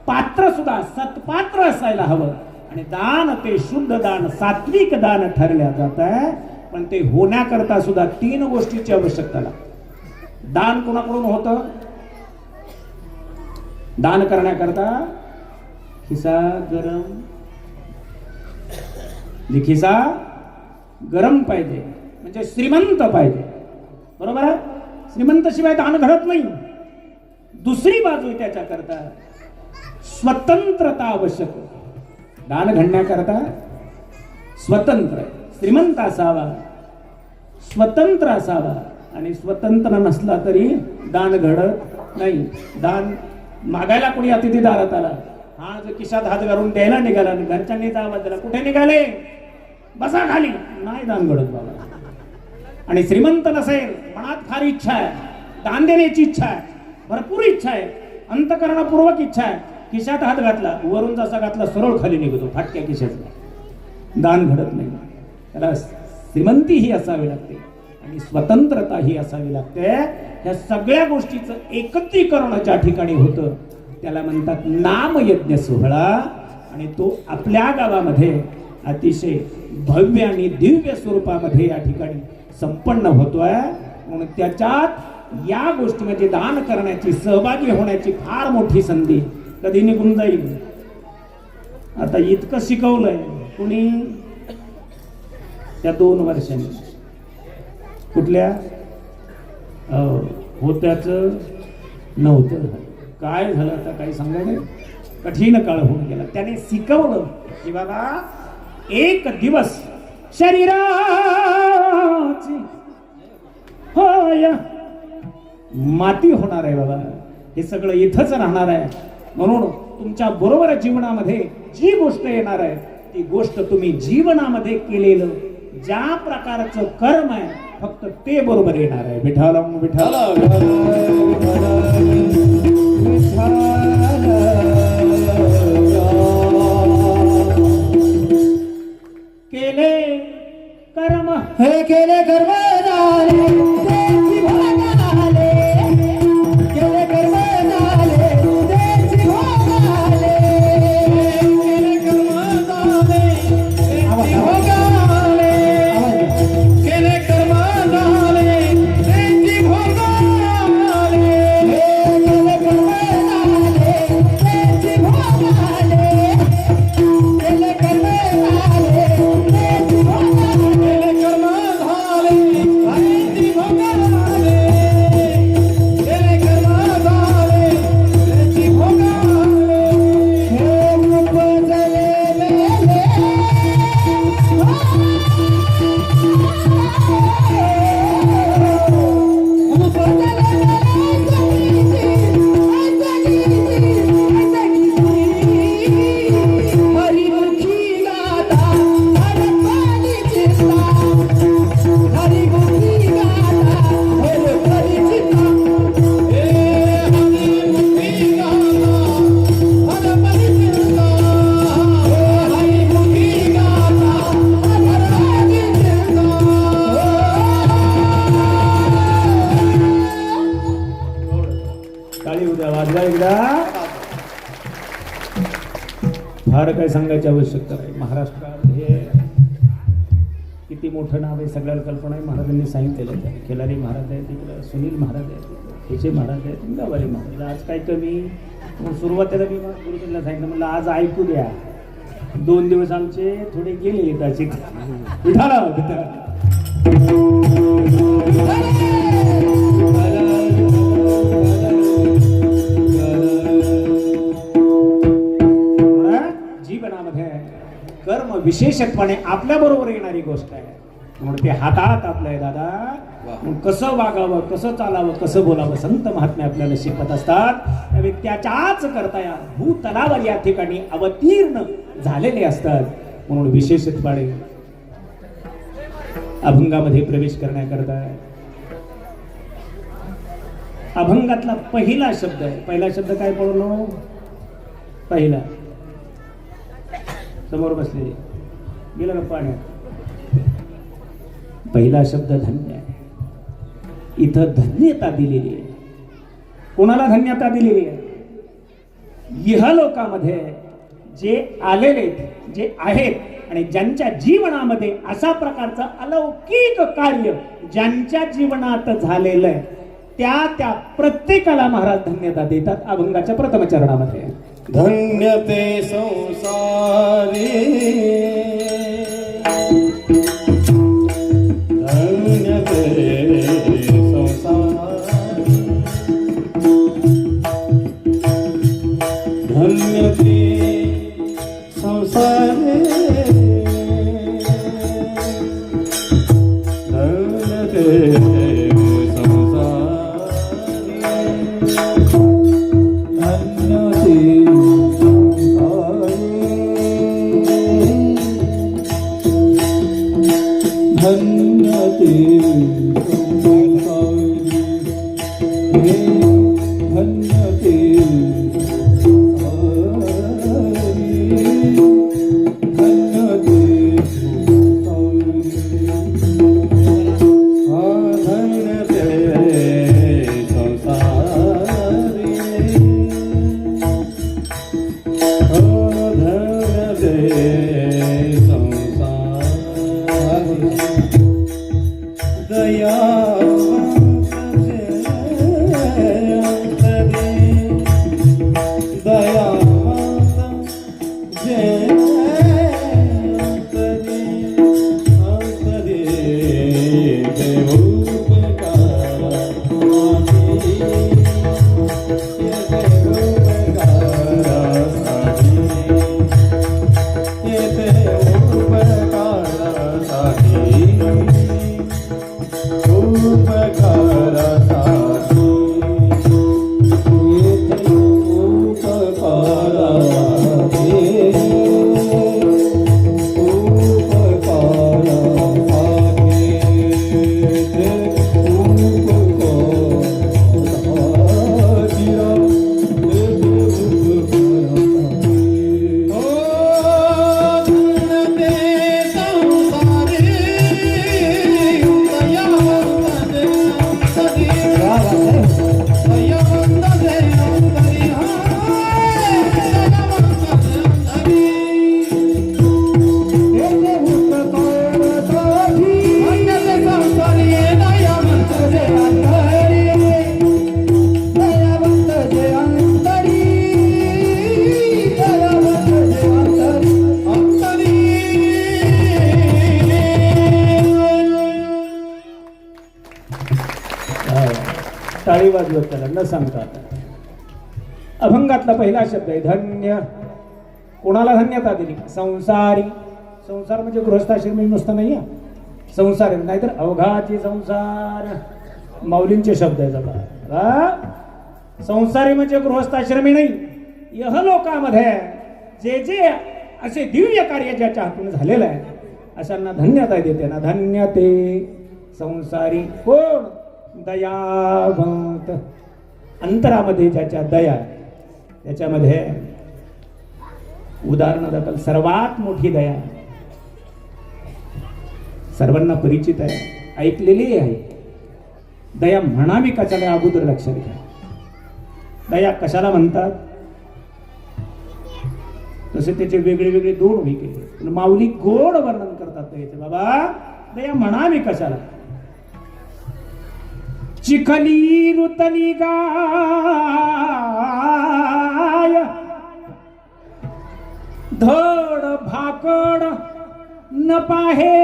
पात्र सुद्धा सत्पात्र असायला हवं आणि दान ते शुद्ध दान सात्विक दान ठरल्या जात आहे. पण ते होण्याकरता सुद्धा 3 गोष्टीची आवश्यकता लागते. दान कोणाकडून होतं? दान करण्याकरता खिसा गरम, खिसा गरम पाहिजे, म्हणजे श्रीमंत पाहिजे. बरोबर आहे? श्रीमंत शिवाय दान घडत नाही. दुसरी बाजू त्याच्याकरता स्वतंत्रता आवश्यक. दान घडण्याकरता स्वतंत्र, श्रीमंत असावा, स्वतंत्र असावा. आणि स्वतंत्र नसला तरी दान घडत नाही. दान मागायला कोणी अतिथी दारात आला, हा जर खिशात हात घालून द्यायला निघाला आणि घरच्यांनी आवाज दिला कुठे निघाले, बसा खाली, नाही दान घडत बाबा. आणि श्रीमंत नसेल, मनात फार इच्छा आहे, दान देण्याची इच्छा आहे, भरपूर इच्छा आहे, अंतकरणापूर्वक इच्छा आहे, खिशात हात घातला, वरून जसा घातला सरळ खाली निघतो फाटक्या खिशातला. दान घडत नाही. त्याला श्रीमंतीही असावी लागते आणि स्वतंत्रताही असावी लागते. ह्या सगळ्या गोष्टीचं एकत्रीकरण ज्या ठिकाणी होतं त्याला म्हणतात नामयज्ञ सोहळा. आणि तो आपल्या गावामध्ये अतिशय भव्य आणि दिव्य स्वरूपामध्ये या ठिकाणी संपन्न होतोय. म्हणून त्याच्यात या गोष्टी म्हणजे दान करण्याची, सहभागी होण्याची फार मोठी संधी कधी निघून जाईल. आता इतकं शिकवलंय कुणी त्या 2 वर्षांनी. कुठल्या होत्याच नव्हतं काय झालं आता काही सांगायला कठीण काळ होऊन गेला. त्याने शिकवलं की बाबा एक दिवस शरीराची होय माती होणार आहे बाबा. हे सगळं इथंच राहणार आहे. म्हणून तुमच्या बरोबर जीवनामध्ये जी गोष्ट येणार आहे ती गोष्ट तुम्ही जीवनामध्ये केलेलं ज्या प्रकारचं कर्म आहे फक्त ते बरोबर येणार आहे. विठ्ठल विठ्ठल केले कर्म हे केले कर्म झाले त्याची भोगाले. केले कर्म झाले त्याची भोगाले. केले कर्म झाले त्याची भोगाले. केले कर्म झाले त्याची भोगाले. केले कर्म झाले त्याची भोगाले. केले कर्म झाले त्याची भोगाले. फार काय सांगायची आवश्यकता नाही. महाराष्ट्रात हे किती मोठं नाव आहे सगळ्याला कल्पना आहे. महाराजांनी सांगितलेलं आहे. खिलारी महाराज आहेत, तिकडं सुनील महाराज आहेत, हेचे महाराज आहेत, गवारी महाराज. आज काय कमी. मग सुरुवातीला मी गुरुजींना सांगितलं म्हणलं आज ऐकू द्या. 2 दिवस आमचे थोडे गेले त्याचे. जीवनामध्ये कर्म विशेषत्वाने आपल्या बरोबर येणारी गोष्ट आहे. म्हणून ते हातात आपलं आहे दादा. कसं वागावं, कसं चालावं, कसं बोलावं संत महात्मे आपल्याला शिकवत असतात. त्यावेळी त्याच्याच करता या भूतलावर या ठिकाणी अवतीर्ण झालेले असतात. म्हणून विशेषत्वाने अभंगामध्ये प्रवेश करण्याकरता अभंगातला पहिला शब्द आहे. पहिला शब्द काय पडलो? पहिला समोर बसलेले गेलं का पाण्यात. पहिला शब्द धन्य आहे. इथं धन्यता दिलेली आहे. कोणाला धन्यता दिलेली आहे? इहलोकामध्ये जे आलेले, जे आहेत आणि ज्यांच्या जीवनामध्ये अशा प्रकारचं अलौकिक कार्य ज्यांच्या जीवनात झालेलं आहे त्या प्रत्येकाला महाराज धन्यता देतात. अभंगाच्या प्रथम चरणामध्ये धन्य ते संसारी धन्य ते संसारी धन्य ते संसारी धन्य ते धन्य वाजवत त्याला न सांगता. अभंगातला पहिला शब्द आहे धन्य. कोणाला धन्यता दिली? संसारी. संसार म्हणजे गृहस्थाश्रमी नुसतं नाही आहे, संसार आहे, नाहीतर अवघाची संसार. माऊलींचे शब्द आहेत आता. संसारी म्हणजे गृहस्थाश्रमी नाही, यहलोकामध्ये जे जे असे दिव्य कार्य ज्याच्या हातून झालेलं आहे अशांना धन्यता देते ना. धन्य ते संसारी. कोण? दयावंत. अंतरामध्ये ज्याच्या दया त्याच्यामध्ये उदाहरण दाखल सर्वात मोठी दया सर्वांना परिचित आहे, ऐकलेली आहे. दया म्हणावी कशाला अगोदर लक्षात घ्या. दया कशाला म्हणतात तसे त्याचे वेगळे वेगळे दोन उभी केले, पण माऊली गोड वर्णन करतात दयेचे. बाबा दया म्हणावी कशाला? चिखली रुतली गाय धड भाकड न पाहे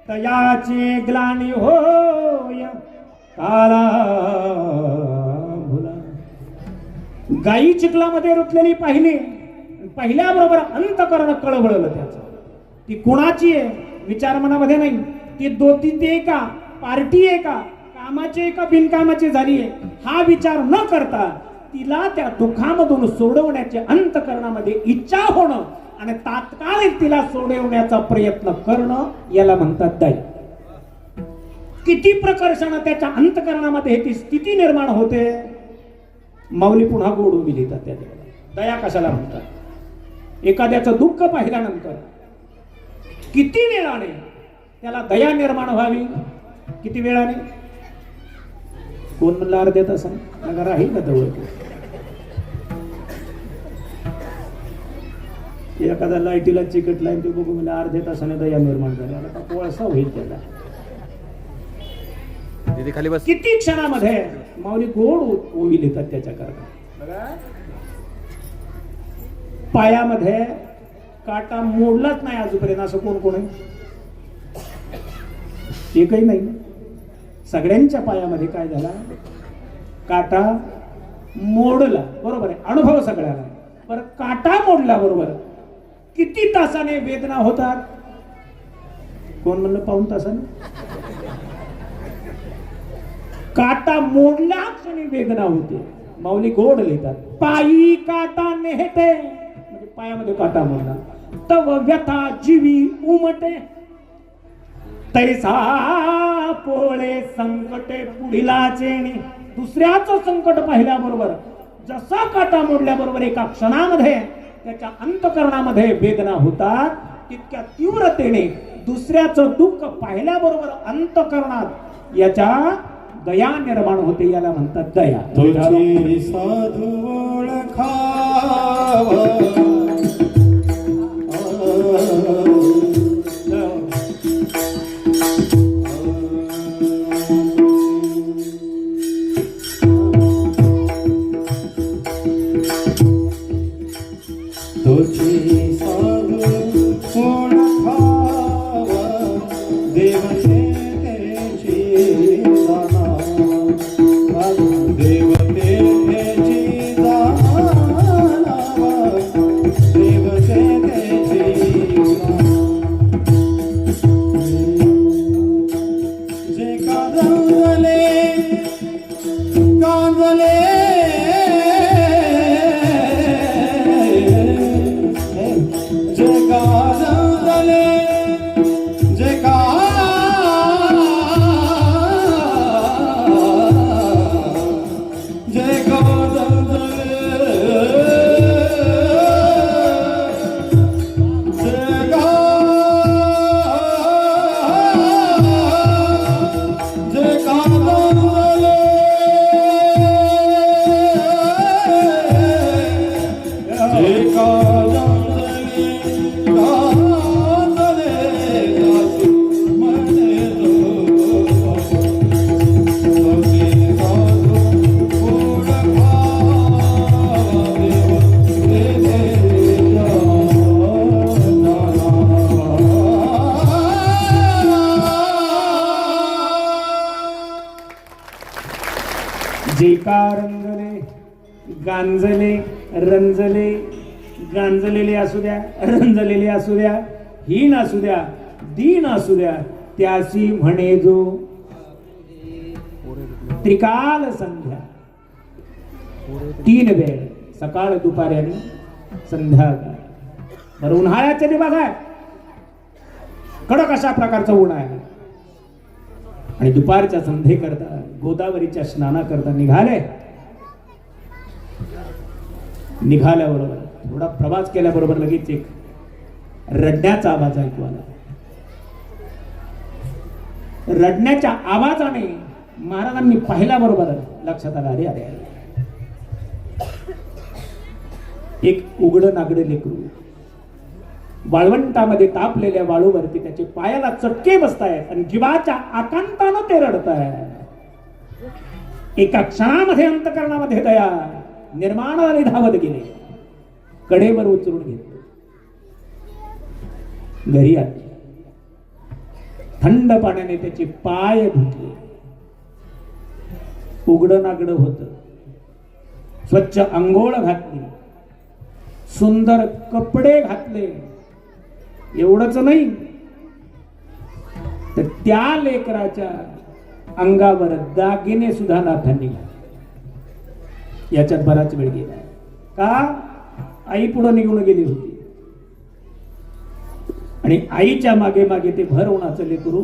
तयाचे ग्लानी होय काला भुला. गायी चिखलामध्ये रुतलेली पाहिली, पहिल्याबरोबर अंतकरण कळवळलं त्याचं. ती कुणाची आहे विचार मनामध्ये नाही, ती दोतीची आहे का, पार्टी आहे का, कामाची आहे का बिनकामाची झाली आहे हा विचार न करता तिला त्या दुःखामधून सोडवण्याची अंतकरणामध्ये इच्छा होणं आणि तात्काळ तिला सोडवण्याचा प्रयत्न करणं याला म्हणतात दया. किती प्रकर्षानं त्याच्या अंतकरणामध्ये ती स्थिती निर्माण होते. माऊली पुन्हा गोड उभी लिहितात त्या दया कशाला म्हणतात? एखाद्याचं दुःख पाहिल्यानंतर किती वेळाने त्याला दया निर्माण व्हावी? किती वेळाने? कोण म्हणलं अर्ध्या तासाने? नगर आहे का जवळ? एखादा लाईटीला चिकटलाय ते बघू म्हणजे अर्ध्या तासाने दया निर्माण झाली. आता कोळसा होईल त्याला. दीदी खाली बस. किती क्षणामध्ये माऊली गोड ओवी लिहितात त्याच्याकरता. बघा पायामध्ये काटा मोडलाच नाही अजूनपर्यंत असं कोण कोण आहे? एकही नाही. सगळ्यांच्या पायामध्ये काय झाला? काटा मोडला. बरोबर आहे, अनुभव सगळ्याला. बरं काटा मोडला बरोबर किती तासाने वेदना होतात? कोण म्हणलं? पाऊण तासाने. काटा मोडला क्षणी वेदना होते. माऊली गोड लिहितात पायी काटा नेहते म्हणजे पायामध्ये काटा मोडला तव व्यथा जीवी उमटे तैसा पोळे संकटे पुढीला चेणी. दुसऱ्याचं संकट पाहिल्याबरोबर जसा काटा मोडल्याबरोबर एका क्षणामध्ये त्याच्या अंतकरणामध्ये वेदना होतात तितक्या तीव्रतेने दुसऱ्याचं दुःख पाहिल्याबरोबर अंतकरणात याच्या दया निर्माण होते. याला म्हणतात दया. तुझी साधू ओळखावा तुझी साधू ओळखावा देवतेची जाणा देवतेची जाणावा गांजले रंजले, गांजलेले असू द्या, रंजलेले असू द्या, हीन असू द्या, दीन असू द्या, त्यासी म्हणे जो त्रिकाल संध्या. 3 वेळ, सकाळ दुपारी आणि संध्याकाळ. बरं, उन्हाळ्याचे दिवस आहे, कडक अशा प्रकारचं ऊन आहे, आणि दुपारच्या संध्ये करता गोदावरीच्या स्नाना करता निघाल्याबरोबर थोडा प्रवास केल्याबरोबर लगेच एक रडण्याचा आवाज ऐकू आला. रडण्याच्या आवाजाने महाराजांनी पाहिल्याबरोबर लक्षात आलं, अरे अरे अरे, एक उघडं नागडं लेकरू वाळवंटामध्ये तापलेल्या वाळूवरती त्याचे पायाला चटके बसतायत आणि जीवाच्या आकांतानं ते रडतायत. एका क्षणामध्ये अंतकरणामध्ये दया निर्माणाने धावत गेले, कडेवर उचलून घेतले, घरी आले, थंड पाण्याने त्याचे पाय धुतले. उघडं नागडं होत, स्वच्छ अंघोळ घातली, सुंदर कपडे घातले. एवढंच नाही तर त्या लेकराच्या अंगावर दागिने सुद्धा नाथांनी घातले. याच्यात बराच वेळ गेला. का? आई पुढे निघून गेली होती आणि आईच्या मागे मागे ते भर उन्हाचं लेकरू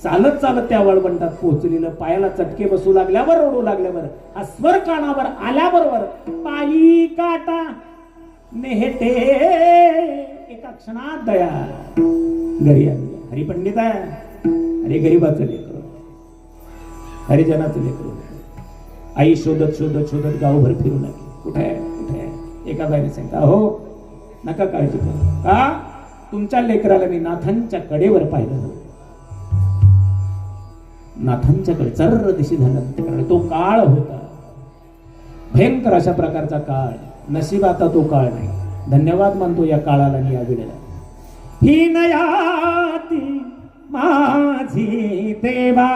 चालत चालत त्या वाळवंटात पोहोचलेलं, पायाला चटके बसू लागल्यावर, रडू लागल्यावर, हा स्वर कानावर आल्याबरोबर पायी काटा नेहते एका क्षणात दया घरी आली. हरिपंडित आहे, अरे गरीबाचं लेकरू, हरिजनाचं लेकरू. आई शोधत शोधत शोधत गावभर फिरू लागली, कुठे आहे कुठे आहे. एका बाईने सांगितलं, हो नका काळजी करू, का तुमच्या लेकराला मी नाथांच्या कडेवर पाहिलं. नाथांच्या कडे चर्र दिशी झाला. तो काळ होता भयंकर अशा प्रकारचा काळ. नशीब आता तो काळ नाही. धन्यवाद मानतो या काळाला आणि या वेळेला. ही नयाती माझी देवा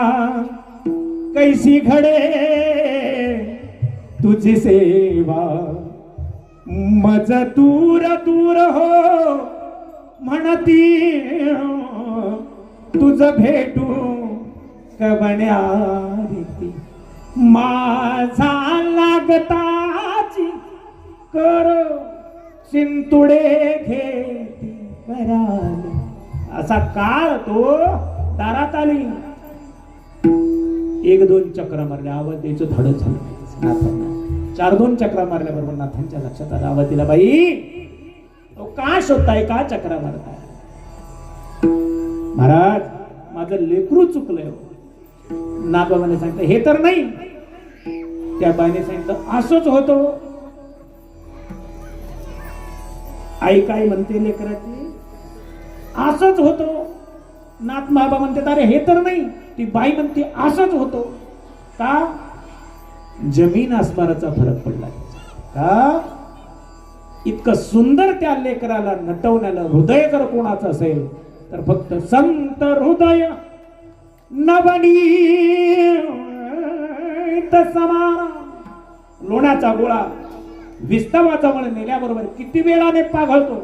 कैसी घडे तुझी सेवा. मज दूर दूर हो म्हणती तुझ भेटू कवण्या रीती. माझा लागताची कर शिंतुडे घेती कराल. असा काळ तो दारात आली. 1-2 चक्र मारल्या, आवाज द्यायचं धडक झालं नाथांना. 4-2 चक्रा मारल्याबरोबर नाथांच्या लक्षात आलं, आवाज दिला, बाई तो का शोधताय, का चक्रा मारताय. महाराज माझं लेकरू चुकलंय. नागबाबाने सांगितलं, हे तर नाही. त्या बाईने सांगितलं, असंच होतो. आई काय म्हणते लेकराची, असंच होतो. नाथ बाबा म्हणते, अरे हे तर नाही. ती बाई म्हणते, असंच होतो. का? जमीन आसमानाचा फरक पडला. का? इतकं सुंदर त्या लेकराला नटवण्याला हृदय जर कोणाचं असेल तर फक्त संत हृदय नवनीत समान. लोण्याचा गोळा विस्तवाचा मळ नेल्याबरोबर किती वेळाने पाघळतो.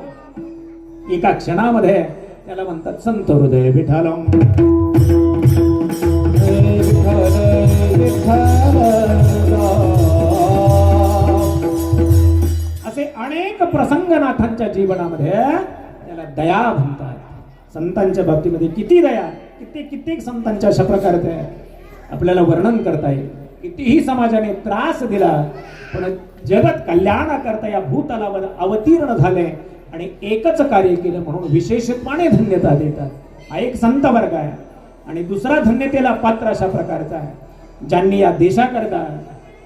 एका क्षणामध्ये त्याला म्हणतात संत हृदय विठ्ठल. असे अनेक प्रसंग नाथांच्या जीवनामध्ये त्याला दया म्हणतात. संतांच्या बाबतीमध्ये किती दया, कित्येक संतांच्या अशा प्रकारचे आपल्याला वर्णन करता येईल. कितीही समाजाने त्रास दिला पण जगत कल्याण करता या भूतलावर अवतीर्ण झाले आणि एकच कार्य केलं म्हणून विशेषपणे धन्यता देतात. हा एक संत वर्ग आहे. आणि दुसरा धन्यतेला पात्र अशा प्रकारचा आहे ज्यांनी या देशाकरता,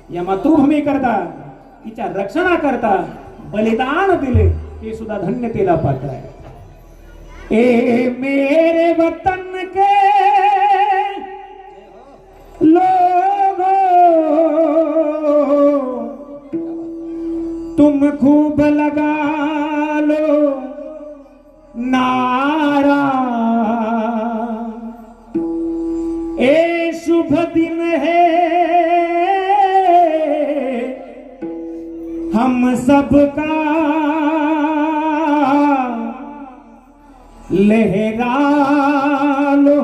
या मातृभूमी करता, तिच्या रक्षणाकरता बलिदान दिले, ते सुद्धा धन्यतेला पात्र आहे. ए मेरे वतन के लोगो तुम खूब लगा लो नारा. ए शुभ दिन है हम सबका लहरा लो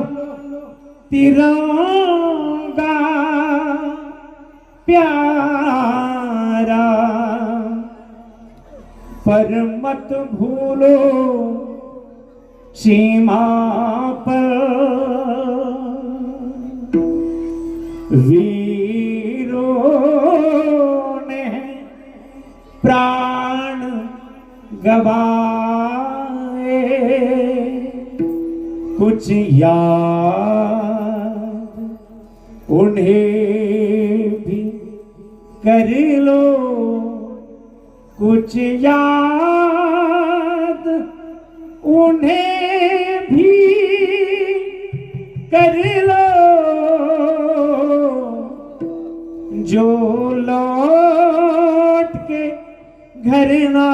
तिरंगा प्यारा, पर मत भूलो सीमा पर वीरों ने प्राण गवाए, कुछ याद उन्हें भी कर लो, कुछ याद उन्हें भी कर लो, जो लौट के घर ना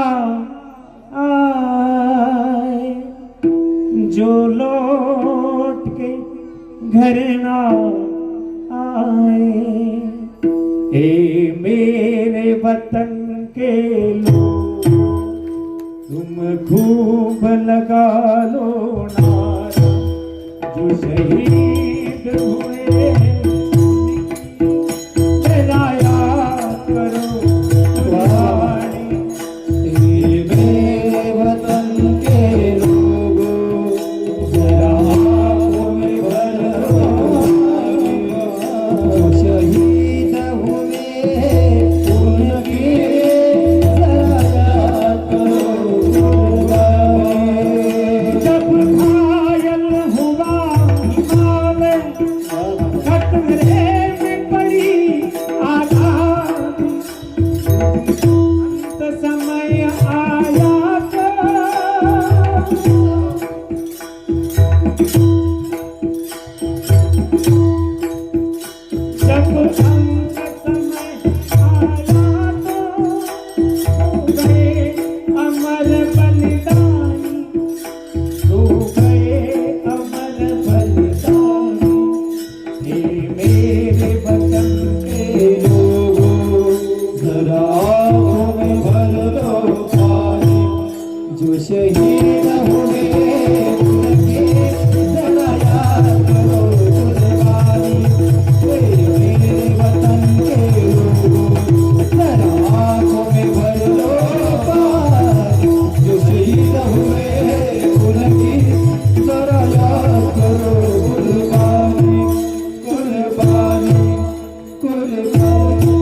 आए, जो लौट के घर ना आए। ए मेरे वतन के लोग, तुम खूब लगा लो नारा, जो शहीद हुए मेरा याद करो वाणी। मेरे वतन के लोगों, जरा आँखों में भर लो, जो शहीद हुए उनकी जरा याद करो कुर्बानी। जब घायल हुआ हिमालय, खतरे में पड़ी आजादी, अंत समय आया तो जब अंत समय आया तो गए अमर बलिदानी, तो गए अमर बलिदानी। हे मेरे वतन के लोगों, जरा आँखों में भर लो पानी, जो शहीद हुए उनकी जरा याद करो कुर्बानी। हे मेरे वतन के लोगों, जरा आँखों में भर लो पानी, जो शहीद हुए उनकी जरा याद करो कुर्बानी, कुर्बानी, कुर्बानी।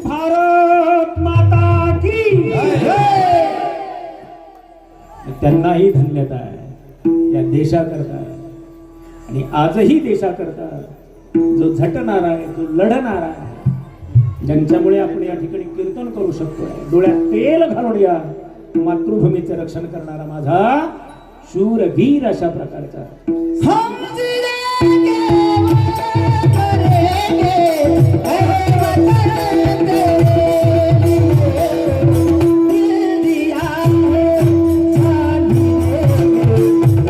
भारत माता की त्यांनाही धन्यता आहे या देशाकरता आणि आजही देशाकरता जो झटणारा आहे, जो लढणारा आहे, ज्यांच्यामुळे आपण या ठिकाणी कीर्तन करू शकतोय, डोळ्यात तेल घालून या मातृभूमीचं रक्षण करणारा माझा शूरवीर अशा प्रकारचा हम जिएंगे मरेंगे, ऐ वतन तेरे लिए, दिल दिया है जान भी देंगे,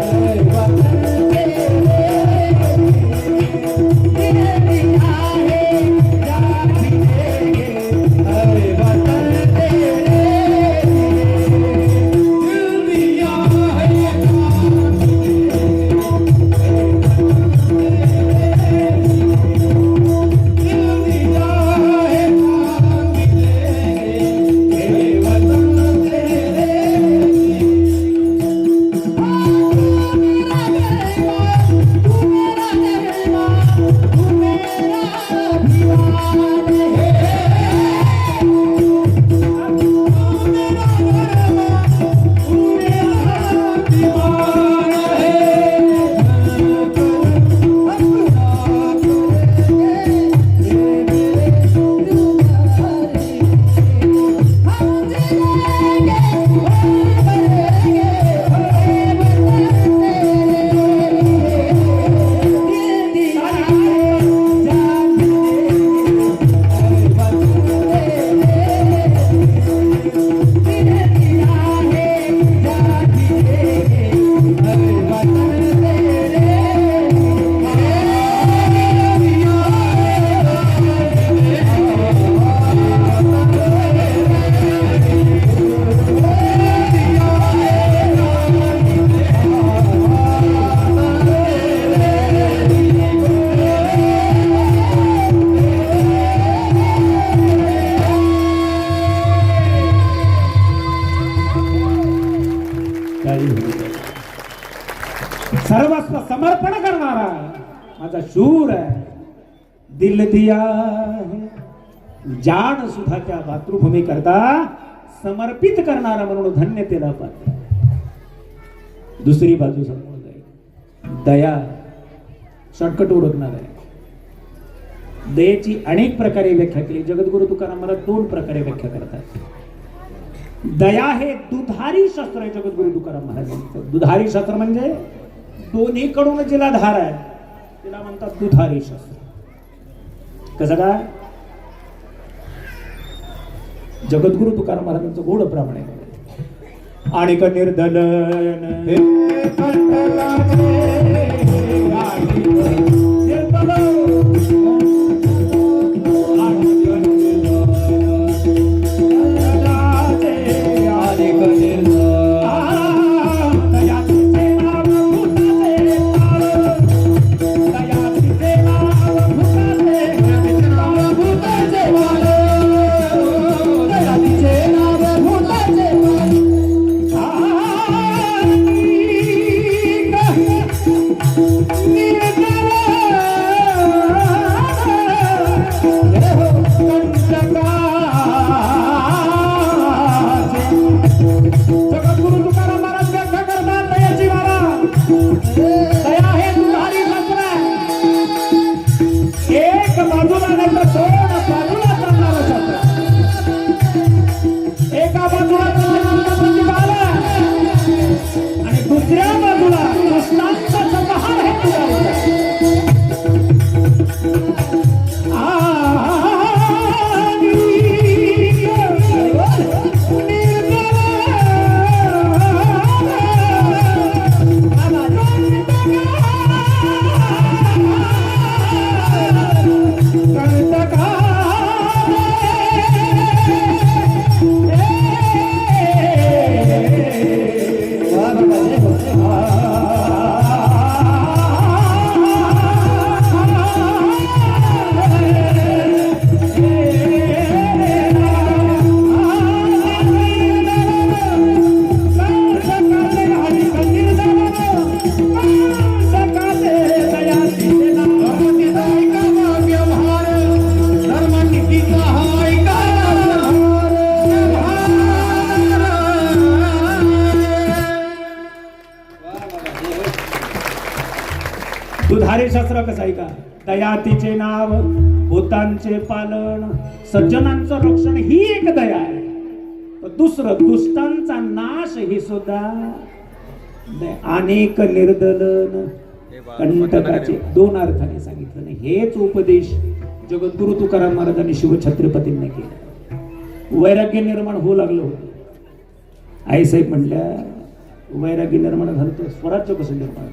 ऐ वतन तेरे लिए, दिल दिया है जान भी देंगे, ऐ वतन तेरे लिए, दिल दिया है जान भी देंगे। महाराष्ट्राचा शूर आहे, दिल दिया है, जान सुद्धा त्या मातृभूमी करता समर्पित करणारा म्हणून धन्य त्याला पात्र. दुसरी बाजू समोर जाईल, दया. शॉर्टकट ओळखणार आहे. दयेची अनेक प्रकारे व्याख्या केली. जगद्गुरु तुकाराम मला 2 प्रकारे व्याख्या करतात. दया हे दुधारी शस्त्र आहे जगद्गुरु तुकाराम महाराजांचं. दुधारी शस्त्र म्हणजे दोन्हीकडून जिला धार आहे तिला म्हणतात दुधारी शस्त्र. कसं काय? जगद्गुरु तुकाराम महाराजांचं गोड प्रमाण आहे. आणि का निर्दलन दुधारी शास्त्र कसं आहे का? दया तिचे नाव, भूतांचे पालन, सज्जनांचं रक्षण ही एक दया आहे. दुसरं दुष्टांचा नाश ही सुद्धा दया. अनेक निर्दलन कंटकाचे 2 अर्थाने सांगितलं नाही. हेच उपदेश जगद्गुरु तुकाराम महाराजांनी शिवछत्रपतींना केला. वैराग्य निर्माण होऊ लागलं होतं. आईसाहेब म्हटल्या वैराग्य निर्माण झालं तर स्वराज्य कसं निर्माण?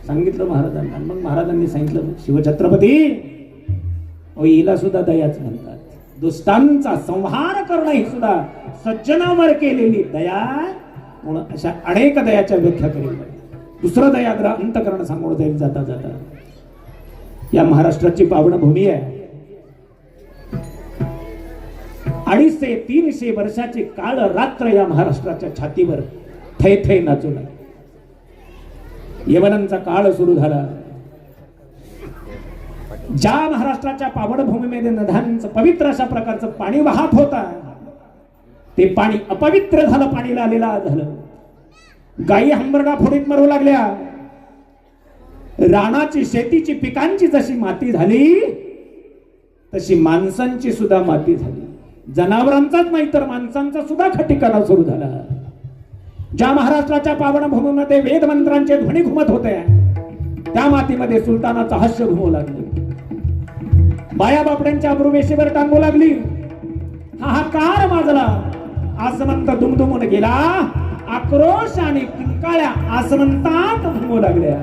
सांगितलं महाराजांना. मग महाराजांनी सांगितलं शिवछत्रपती हिला सुद्धा दयाच म्हणतात. दुष्टांचा संहार करणं ही सुद्धा सज्जनावर केलेली दया. म्हणून अशा अनेक दयाच्या व्याख्या करेल. दुसरं दयाद्र अंतकरण सांगून जाईल जाता जाता. या महाराष्ट्राची पावनभूमी आहे. 250-300 वर्षाची काळ रात्र या महाराष्ट्राच्या छातीवर थै थै नाचू लागली. यवनांचा काळ सुरू झाला. ज्या महाराष्ट्राच्या पावनभूमीमध्ये नद्यांचं पवित्र अशा प्रकारचं पाणी वाहत होता ते पाणी अपवित्र झालं, पाणी लालेला झालं. गायी हंबरडा फोडीत मरू लागल्या. रानाची शेतीची पिकांची जशी माती झाली तशी माणसांची सुद्धा माती झाली. जनावरांचाच नाही तर माणसांचा सुद्धा खटीकाना सुरू झाला. ज्या महाराष्ट्राच्या पावनभूमीमध्ये वेद मंत्रांचे ध्वनी घुमत होते त्या मातीमध्ये सुलतानाचं हास्य घुमू लागले. बाया बापड्यांच्या अब्रुवेशीवर टांगू लागली. हाहाकार माजला. आसमंत दुमदुमून गेला. आक्रोश आणि किंकाळ्या आसमंतात घुमू लागल्या.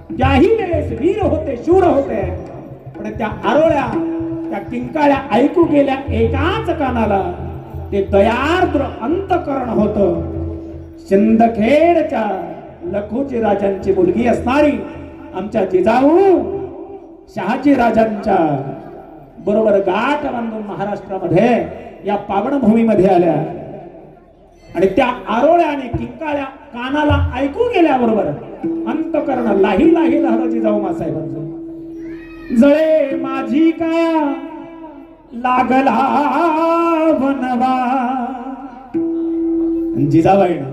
त्याही वेळेस वीर होते, शूर होते, पण त्या आरोळ्या त्या किंकाळ्या ऐकू गेल्या एकाच कानाला. ते दयार्द्र अंतकरण होतं. सिंदखेडच्या लखोजी राजांची मुलगी असणारी आमच्या जिजाऊ शहाजी राजांच्या बरोबर गाठ बांधून महाराष्ट्रामध्ये या पावनभूमीमध्ये आल्या. आणि त्या आरोळ्या आणि किंकाळ्या कानाला ऐकू गेल्याबरोबर अंतकरण लाही लाही लहराची जाऊ मासाहेबांचं जळे माझी काया लागला बनवा. जिजाबाईनं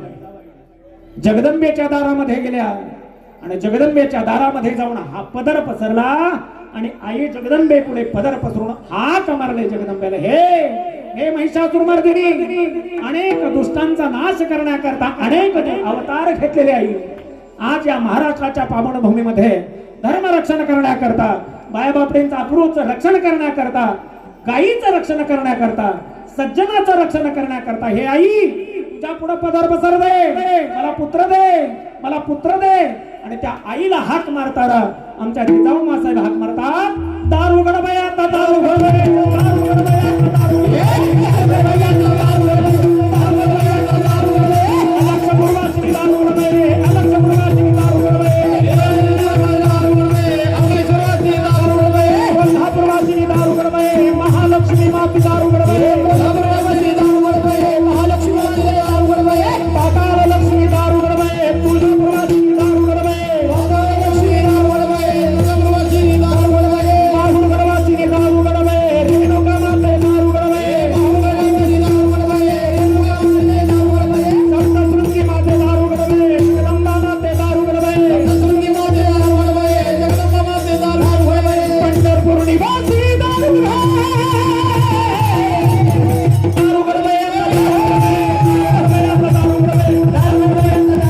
जगदंबेच्या दारामध्ये गेल्या आणि जगदंबेच्या दारामध्ये जाऊन हा पदर पसरला आणि आई जगदंबे पुढे पदर पसरून हाक मारले जगदंबेला, हे महिषासुरमर्दिनी, अनेक दुष्टांचा नाश करण्याकरता अनेक अवतार घेतलेले आई आज या महाराष्ट्राच्या पावनभूमीमध्ये धर्म रक्षण करण्याकरता, बायबापडींचा अप्रूचं रक्षण करण्याकरता, गायीचं रक्षण करण्याकरता, सज्जनाचं रक्षण करण्याकरता हे आई तुझ्या पुढे पदर पसर दे, मला पुत्र दे, मला पुत्र दे. आणि त्या आईला हाक मारताना आमच्या जिजाऊ मासाहेब हाक मारतात, दारू उघड बाई आता, दारू उघड बाई, दारू उघड बाई आता, दारू उघड बाई आता, दारू उघड बाई, दारू उघड बाई आता, दारू उघड बाई, अलक्ष पूर्वासिनी दारू उघड बाई, अलक्ष पूर्वासिनी दारू उघड बाई, दारू उघड बाई, अमरेश्वराची दारू उघड बाई, कोल्हापूरवासिनी दारू उघड बाई, महालक्ष्मी माती दारू उघड बाई, कोल्हापूरवासिनी दारू उघड बाई, महालक्ष्मी माती दारू उघड बाई, पाताळ लक्ष्मी दारू उघड बाई, तुळजापूरवासिनी दारू उघड बाई, पाताळ लक्ष्मी दारू उघड बाई, तुळजापूरवासिनी दारू उघड बाई, माहुरगडवासिनी दारू उघड बाई, रेणुका माते दारू उघड बाई, माहुरगडवासिनी दारू उघड बाई, रेणुका माते दारू उघड बाई, सप्तशृंगी माते दारू उघड बाई, जगदंबा माते दारू उघड बाई, सप्तशृंगी माते दारू उघड बाई, जगदंबा माते दारू उघड बाई, पंढरपूर निवासी दारू उघड बाई, दारू उघड बाई, दारू उघड बाई, दारू उघड बाई,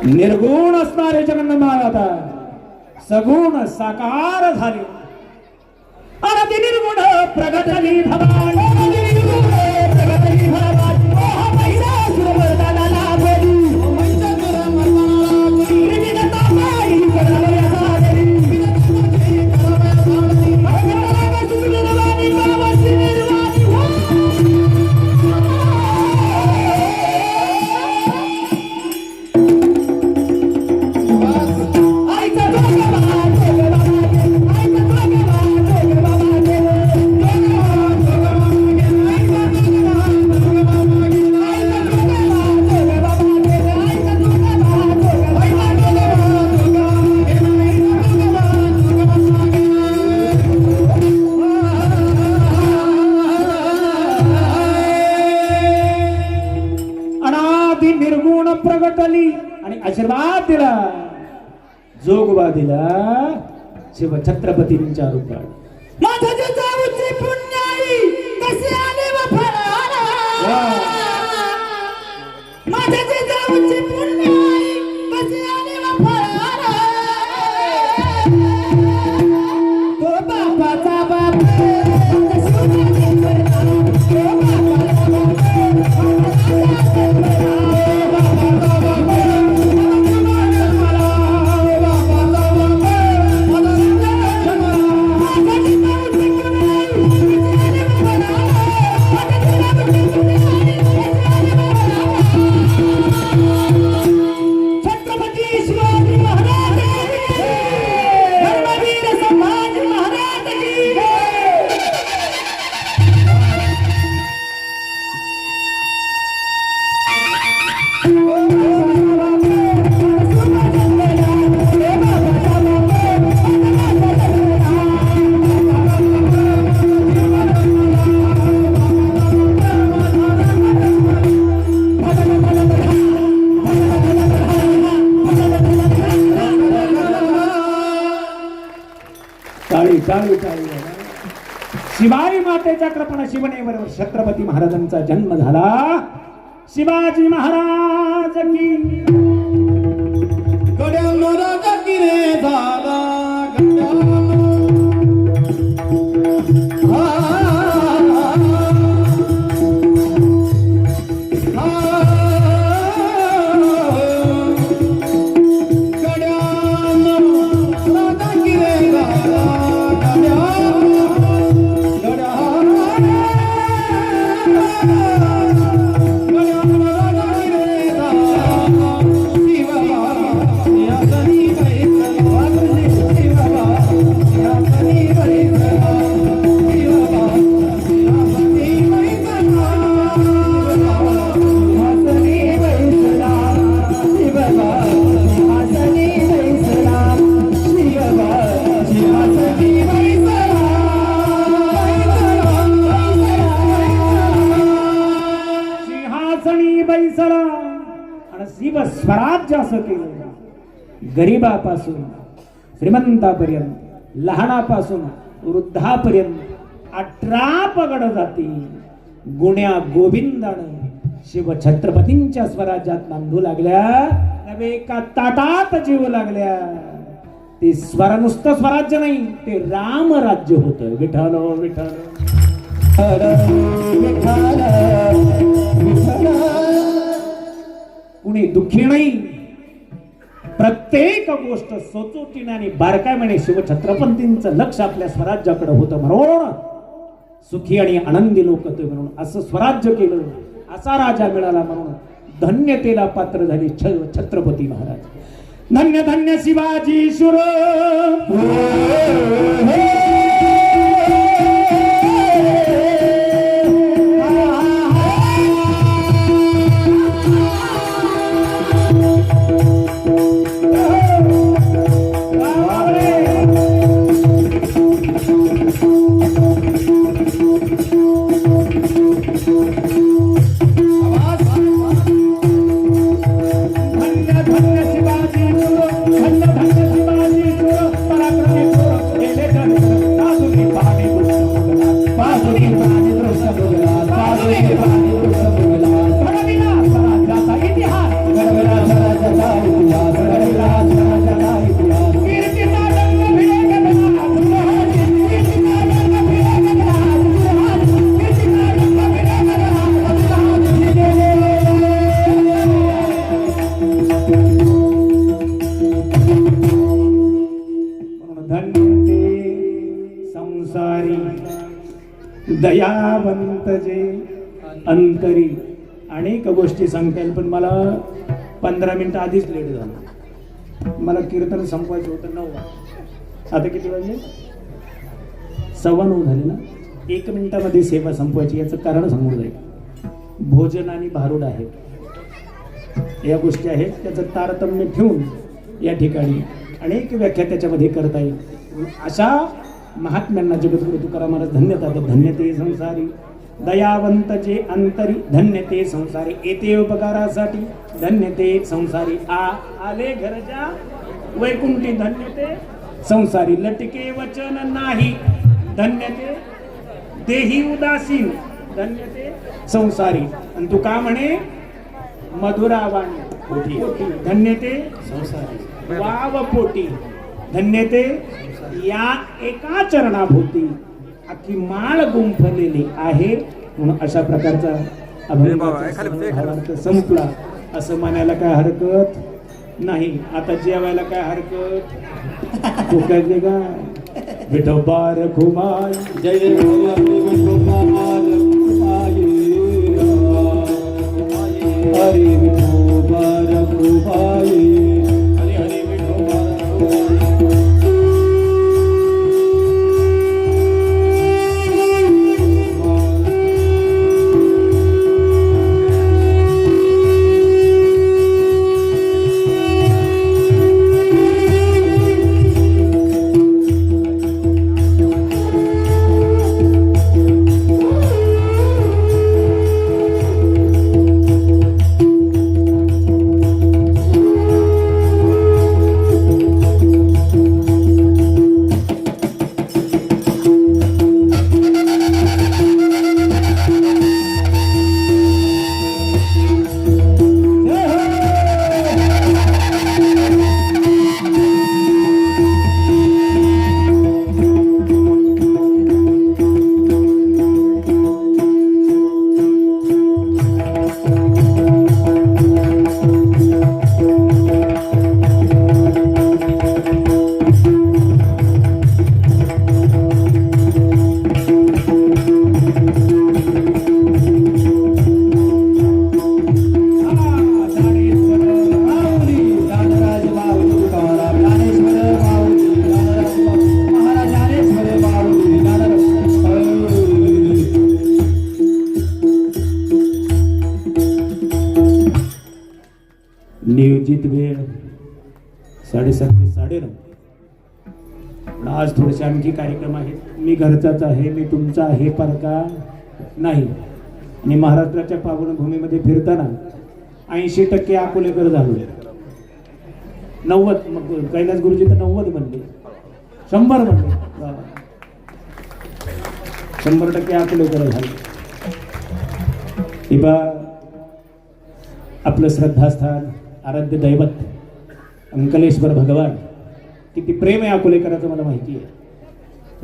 निर्गुण असणारे जगन्नाथ सगुण साकार झाले आणि निर्गुण प्रगटली भवानी, निर्गुण प्रगटली भवानी, ओह महिषासुरमर्दनाला लाभली, ओह महिषासुरमर्दनाला लाभली, विविधता माई करवया झाली, विविधता माई करवया झाली, सुरनिर्वाणी बाबाची निर्वाणी हो. निर्गुण प्रगटली आणि आशीर्वाद दिला, जोगवा दिला शिव छत्रपतींच्या रूपात. माझ्या जिजाऊची पुण्याई कशी आली व फळाला, माझ्या जिजाऊची पुण्याई कशी आली व फळाला, तो बापाचा बाप विठाळ विठाळ शिवाई मातेच्या कृपण शिवनेवर छत्रपती महाराजांचा जन्म झाला. शिवाजी महाराज की गड्यानो राजा की रे झाला गड्यानो. स्वराज्य असं केलं. गरीबापासून श्रीमंतापर्यंत, लहानापासून वृद्धापर्यंत 18 पगड जाती गुण्या गोविंदानं शिवछत्रपतींच्या स्वराज्यात नांदू लागल्या. नव्हे एका ताटात जीव लागल्या. ते नुसतं स्वराज्य नाही, ते राम राज्य होतं. विठ्ठल विठ्ठल कुणी दुःखी नाही. प्रत्येक गोष्ट सोचोटीने आणि बारकाईने शिवछत्रपतींचं लक्ष आपल्या स्वराज्याकडे होतं म्हणून सुखी आणि आनंदी लोक ते म्हणून असं स्वराज्य केलं. असा राजा मिळाला म्हणून धन्यतेला पात्र झाले छत्रपती महाराज. धन्य धन्य शिवाजी शूर. दयावंत जे अंतरी अनेक गोष्टी सांगता येईल, पण मला 15 मिनिटं आधीच लेट झालं. मला कीर्तन संपवायचं होतं 9 वाजता. आता किती वाजले? 9:15 झाले ना. 1 मिनिटामध्ये सेवा संपवायची. याचं कारण समोर जाईल. भोजन आणि भारूड आहे, या गोष्टी आहेत. त्याचं तारतम्य ठेवून या ठिकाणी अनेक व्याख्या त्याच्यामध्ये करता येईल. अशा महात्म्यांना जगद्गुरु तुकाराम महाराज धन्यता. धन्यते संसारी दयावंत जे अंतरी, धन्यते संसारी येते उपकारासाठी, धन्यते संसारी आले घरच्या वैकुंठी, धन्यते संसारी लटके वचन नाही, धन्यते देही उदासीन, धन्यते संसारी. आणि तू का म्हणे मधुरावाणी पोटी, धन्यते संसारी वाव पोटी, धन्यते या एका चरणाभोवती अख्खी माळ गुंफलेली आहे. म्हणून अशा प्रकारचा अभंगाचा संपला असं म्हणायला काय हरकत नाही. आता जेवायला काय हरकत? तो काय का विठोबा रखुमाई, जय हरी विठोबा रखुमाई. 7:30 ते 9:30. पण आज थोडेसे आणखी कार्यक्रम आहेत. मी घरचाच आहे, मी तुमचा आहे परका नाही. आणि महाराष्ट्राच्या पावनभूमीमध्ये फिरताना 80% अकोलेकर झालो. 90 मग कैलास गुरुजी तर 90 म्हणले, 100 म्हणले. 100% अकोलेकर झाले. किंवा आपलं श्रद्धास्थान, आराध्य दैवत अंकलेश्वर भगवान, किती प्रेम आहे अकोलेकराचं मला माहिती आहे.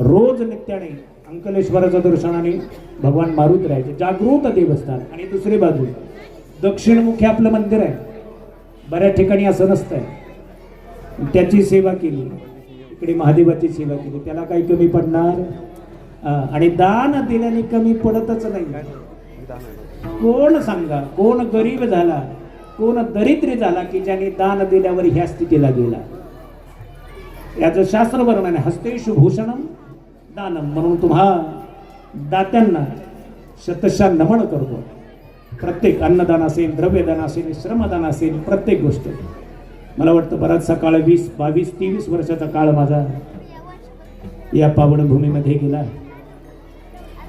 रोज नित्याने अंकलेश्वराच्या दर्शनाने भगवान मारुत राहायचे. जागृत देवस्थान. आणि दुसरी बाजू दक्षिणमुखी आपलं मंदिर आहे. बऱ्याच ठिकाणी असं नसतंय. त्याची सेवा केली, इकडे महादेवाची सेवा केली, त्याला काही कमी पडणार? आणि दान दिल्याने कमी पडतच नाही. कोण सांगा, कोण गरीब झाला, कोण दरिद्री झाला की ज्याने दान दिल्यावर ह्या स्थितीला गेला? याचं शास्त्र वर्णन आहे. हस्तेषु भूषणम दानम. म्हणून तुम्हा दात्यांना शतशः नमन करतो. प्रत्येक अन्नदान असेल, द्रव्यदान असेल, श्रमदान असेल, प्रत्येक गोष्ट. मला वाटतं बराचसा काळ 20, 22, 23 वर्षाचा काळ माझा या पावनभूमीमध्ये गेला.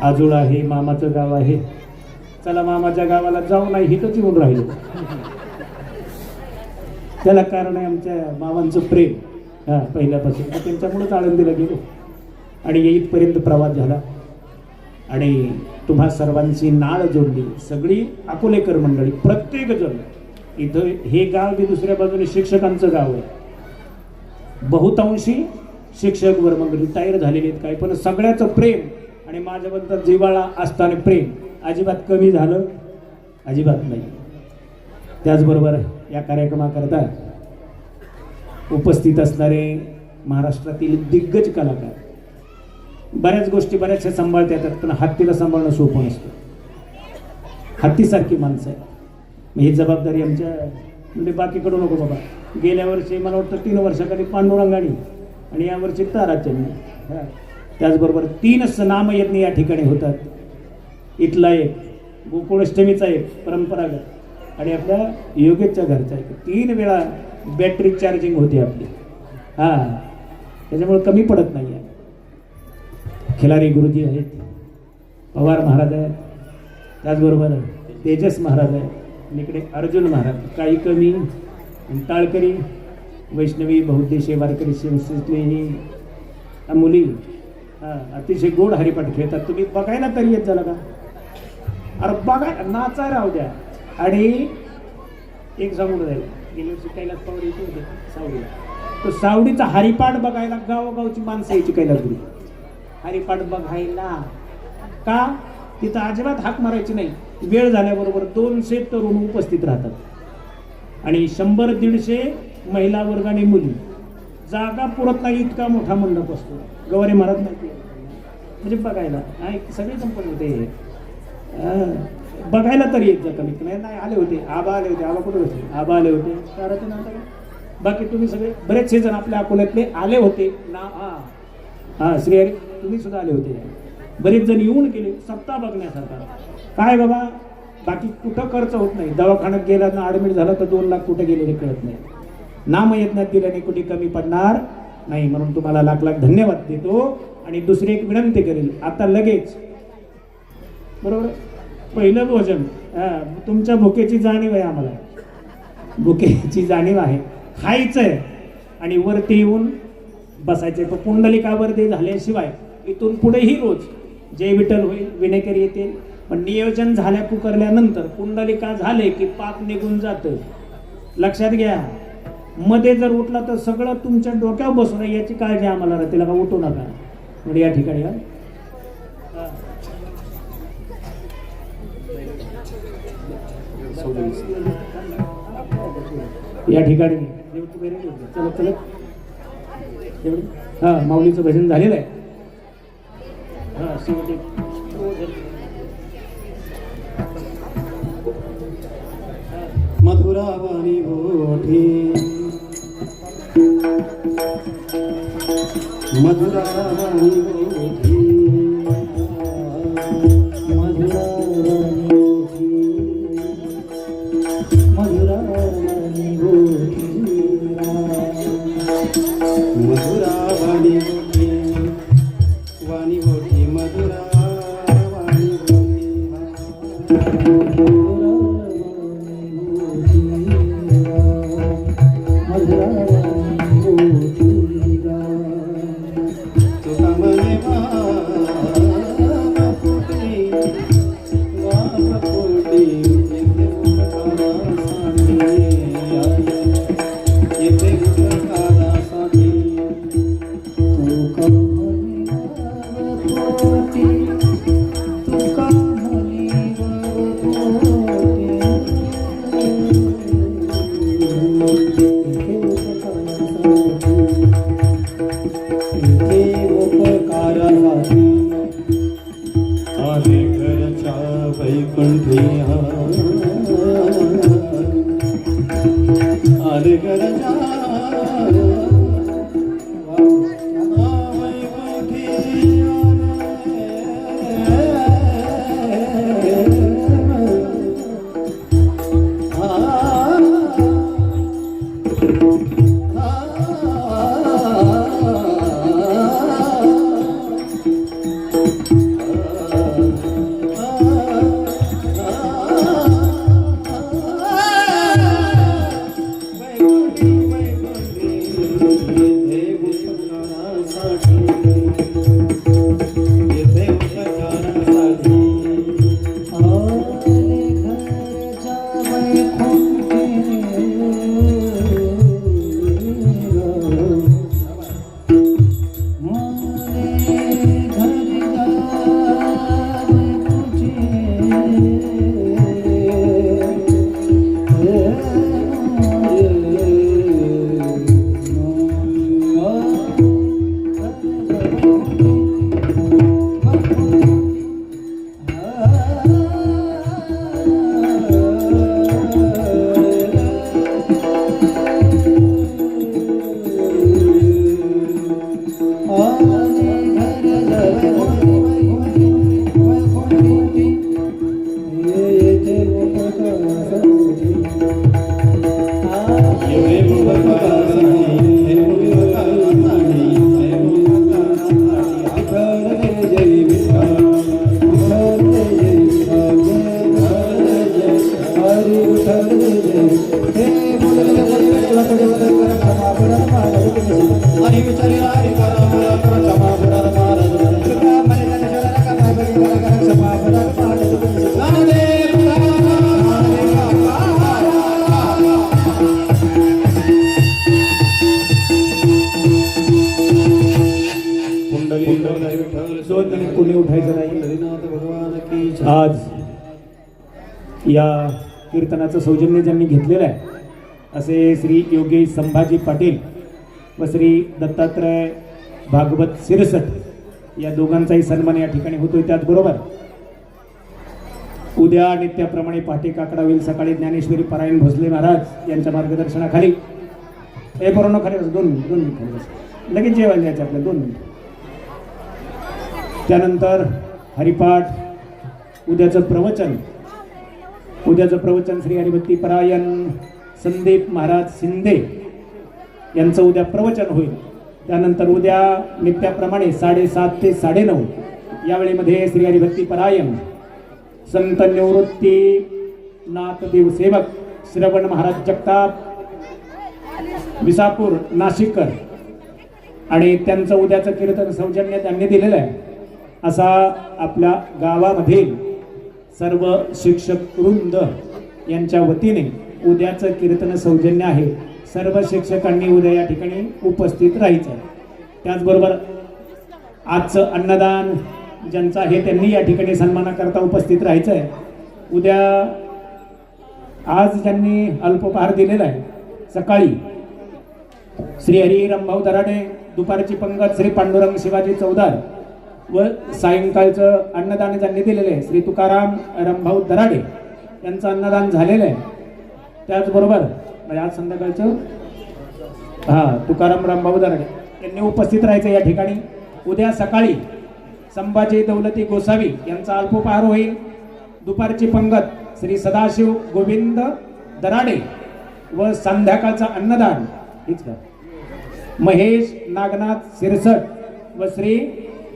आजोळ आहे, मामाचं गाव आहे. चला मामाच्या गावाला जाऊ नाही हिथंच येऊन राहिलो. त्याला कारण आहे आमच्या मामांचं प्रेम. पहिल्यापासून त्यांच्यामुळेच आळंदीला गेलो आणि इथपर्यंत प्रवास झाला. आणि तुम्हा सर्वांची नाळ जोडली. सगळी अकोलेकर मंडळी, प्रत्येक जण. इथं हे गाव बी दुसऱ्या बाजूने शिक्षकांचं गाव आहे. बहुतांशी शिक्षक वर्ग रिटायर झालेले आहेत काही, पण सगळ्याचं प्रेम आणि माझ्याबद्दल जिव्हाळा असताना प्रेम अजिबात कमी झालं अजिबात नाही. त्याचबरोबर या कार्यक्रमाकरता उपस्थित असणारे महाराष्ट्रातील दिग्गज कलाकार. बऱ्याच गोष्टी बऱ्याचशा सांभाळता येतात, पण हत्तीला सांभाळणं सोपं नसतं. हत्तीसारखी माणसं आहे. ही जबाबदारी आमच्या म्हणजे बाकी कडू नको बाबा. गेल्या वर्षी मला वाटतं 3 वर्षाखाली पांडुरंगाणी आणि यावर्षी ताराचंदी. त्याचबरोबर 3 नामयज्ञ या ठिकाणी होतात. इथला एक, गोकुळाष्टमीचा एक परंपरागत, आणि आपल्या योगेशच्या घरचा एक. 3 वेळा बॅटरी चार्जिंग होते आपली. त्याच्यामुळे कमी पडत नाही आहे. खिलारी गुरुजी आहेत, पवार महाराज आहेत, त्याचबरोबर तेजस महाराज आहेत, आणि इकडे अर्जुन महाराज. काही कमी टाळकरी, वैष्णवी, बौद्धेशी, वारकरी संस्थेतली ही मुली अतिशय गोड हरिपाठ खेळतात. तुम्ही बघायला तरी येत झाला का? अरे बघा, नाचा राहू द्या. आणि एक सांगून जाईल, गेल्या वर्षी कैलास पवार येते होते सावडीला. तो सावडीचा हरिपाठ बघायला गावोगावची माणसं यायची कैलासपुरी हरिपाठ बघायला. का? तिथं अजिबात हाक मारायची नाही. वेळ झाल्याबरोबर 200 तरुण उपस्थित राहतात आणि 100-150 महिला वर्ग आणि मुली. जागा पुरत नाही इतका मोठा मंडप असतो. गवारे महाराज माहिती म्हणजे बघायला सगळे संपन्न होते. बघायला तरी येत जा कमीत कमी. नाही आले होते, आबा आले होते. आबा कुठे होते? आबा आले होते. ताराचं नाव काय? बाकी तुम्ही सगळे बरेचसे जण आपल्या अकोल्यातले आले होते ना. श्रीहरी तुम्ही सुद्धा आले होते. बरेच जण येऊन गेले. सत्ता बघण्यासारखा काय बाबा. बाकी कुठं खर्च होत नाही. दवाखान्यात गेला ना, ॲडमिट झाला तर 2 लाख कुठे गेलेले कळत नाही. नामयज्ञात दिल्याने कुठे कमी पडणार नाही. म्हणून तुम्हाला लाख लाख धन्यवाद देतो. आणि दुसरी एक विनंती करेल, आता लगेच बरोबर पहिलं भोजन. तुमच्या भुकेची जाणीव आहे, आम्हाला भुकेची जाणीव आहे. खायचंय आणि वरती येऊन बसायचंय. पण पुंडलिकावरती झाल्याशिवाय इथून पुढेही रोज जय विठ्ठल होईल, विनेकर येतील. पण नियोजन झाल्या पुकारल्यानंतर पुंडलिका झाले की पाप निघून जातं. लक्षात घ्या. मध्ये जर उठला तर सगळं तुमच्या डोक्यावर बसू नये याची काळजी आम्हाला राहते. का उठू नका. म्हणजे या ठिकाणी या ठिकाणी चलत चलत माऊलीचं भजन झालेलं आहे. शेवटी मधुरावाणी ओठी, मधुरावाणी ओठी, मधुरावाणी ओठी, मधुरावाणी ओठी. पोटी गा तुका म्हणे पोटी गाव पोटी येथे उपकारासाठी येथे उपकारासाठी तुका म्हणे पोटी तुका म्हणे उपकारासाठी आले घरच्या वैकुंठी आले घरच्या कोणी उठायचं नाही. आज या कीर्तनाचं सौजन्य ज्यांनी घेतलेलं आहे असे श्री योगेश संभाजी पाटील व श्री दत्तात्रय भागवत सिरसट या दोघांचाही सन्मान या ठिकाणी होतोय. त्याचबरोबर उद्या नित्याप्रमाणे पहाटे काकडा होईल. सकाळी ज्ञानेश्वरी पारायण भोसले महाराज यांच्या मार्गदर्शनाखाली हे बरोबर खाली दोन मिनिट लगेच जेवायला द्यायचं आपल्या 2 मिनिट. त्यानंतर हरिपाठ, उद्याचं प्रवचन श्री हरिभक्ती परायण संदीप महाराज शिंदे यांचं उद्या प्रवचन होईल. त्यानंतर उद्या नित्याप्रमाणे 7:30 ते 9:30 या वेळेमध्ये श्री हरिभक्ती परायण संत निवृत्ती नाथदेव सेवक श्रवण महाराज जगताप विसापूर नाशिककर आणि त्यांचं उद्याचं कीर्तन सौजन्य त्यांनी दिलेलं आहे. असा आपल्या गावामधील सर्व शिक्षक वृंद यांच्या वतीने उद्याचं कीर्तन सौजन्य आहे. सर्व शिक्षकांनी उद्या या ठिकाणी उपस्थित राहायचं. त्याचबरोबर आजचं अन्नदान ज्यांचं आहे त्यांनी या ठिकाणी सन्मानाकरता उपस्थित राहायचं आहे. उद्या आज ज्यांनी अल्पोपहार दिलेला आहे सकाळी श्री हरी रामभाऊ दराडे, दुपारची पंगत श्री पांडुरंग शिवाजी चौदार व सायंकाळचं अन्नदान ज्यांनी दिलेलं आहे श्री तुकाराम रामभाऊ दराडे यांचं अन्नदान झालेलं आहे. त्याचबरोबर आज संध्याकाळचं तुकाराम रामभाऊ दराडे यांनी उपस्थित राहायचं या ठिकाणी. उद्या सकाळी संभाजी दौलती गोसावी यांचा अल्पोपहार होईल. दुपारची पंगत श्री सदाशिव गोविंद दराडे व संध्याकाळचं अन्नदान हीच का महेश नागनाथ सिरसट व श्री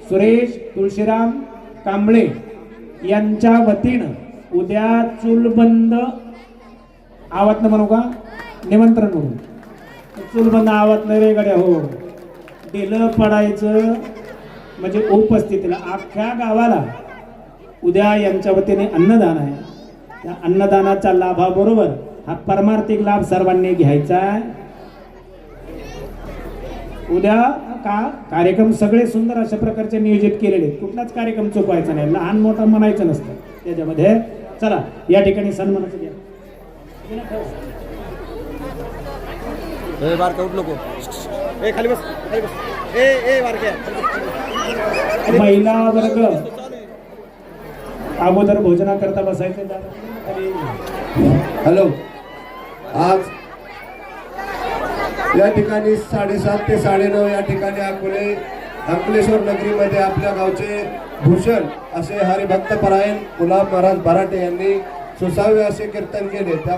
सुरेश तुळशीराम कांबळे यांच्या वतीनं उद्या चूलबंद आवाज म्हणू का निमंत्रण म्हणून चुलबंद आवाज नाही रे गड्या हो. दिलं पडायचं म्हणजे उपस्थितीला अख्ख्या गावाला उद्या यांच्या वतीने अन्नदान आहे. त्या अन्नदानाच्या लाभाबरोबर हा परमार्थिक लाभ सर्वांनी घ्यायचा आहे. उद्या का कार्यक्रम सगळे सुंदर अशा प्रकारचे नियोजित केलेले आहेत. कुठलाच कार्यक्रम चुकवायचा नाही. लहान मोठं म्हणायचं नसतं त्याच्यामध्ये. चला या ठिकाणी सन्मानाचं द्या. ए बारका उठ नको. ए खाली बस, खाली बस. ए बारक्या. महिला वर्ग अगोदर भोजनाकरता बसायचं. हॅलो, आज या ठिकाणी 7:30 ते 9:30 या ठिकाणी अंकलेश्वर नगरीमध्ये आपल्या गावचे भूषण असे हरिभक्त परायण गुलाब महाराज बराटे यांनी सुसावे असे कीर्तन केले. त्या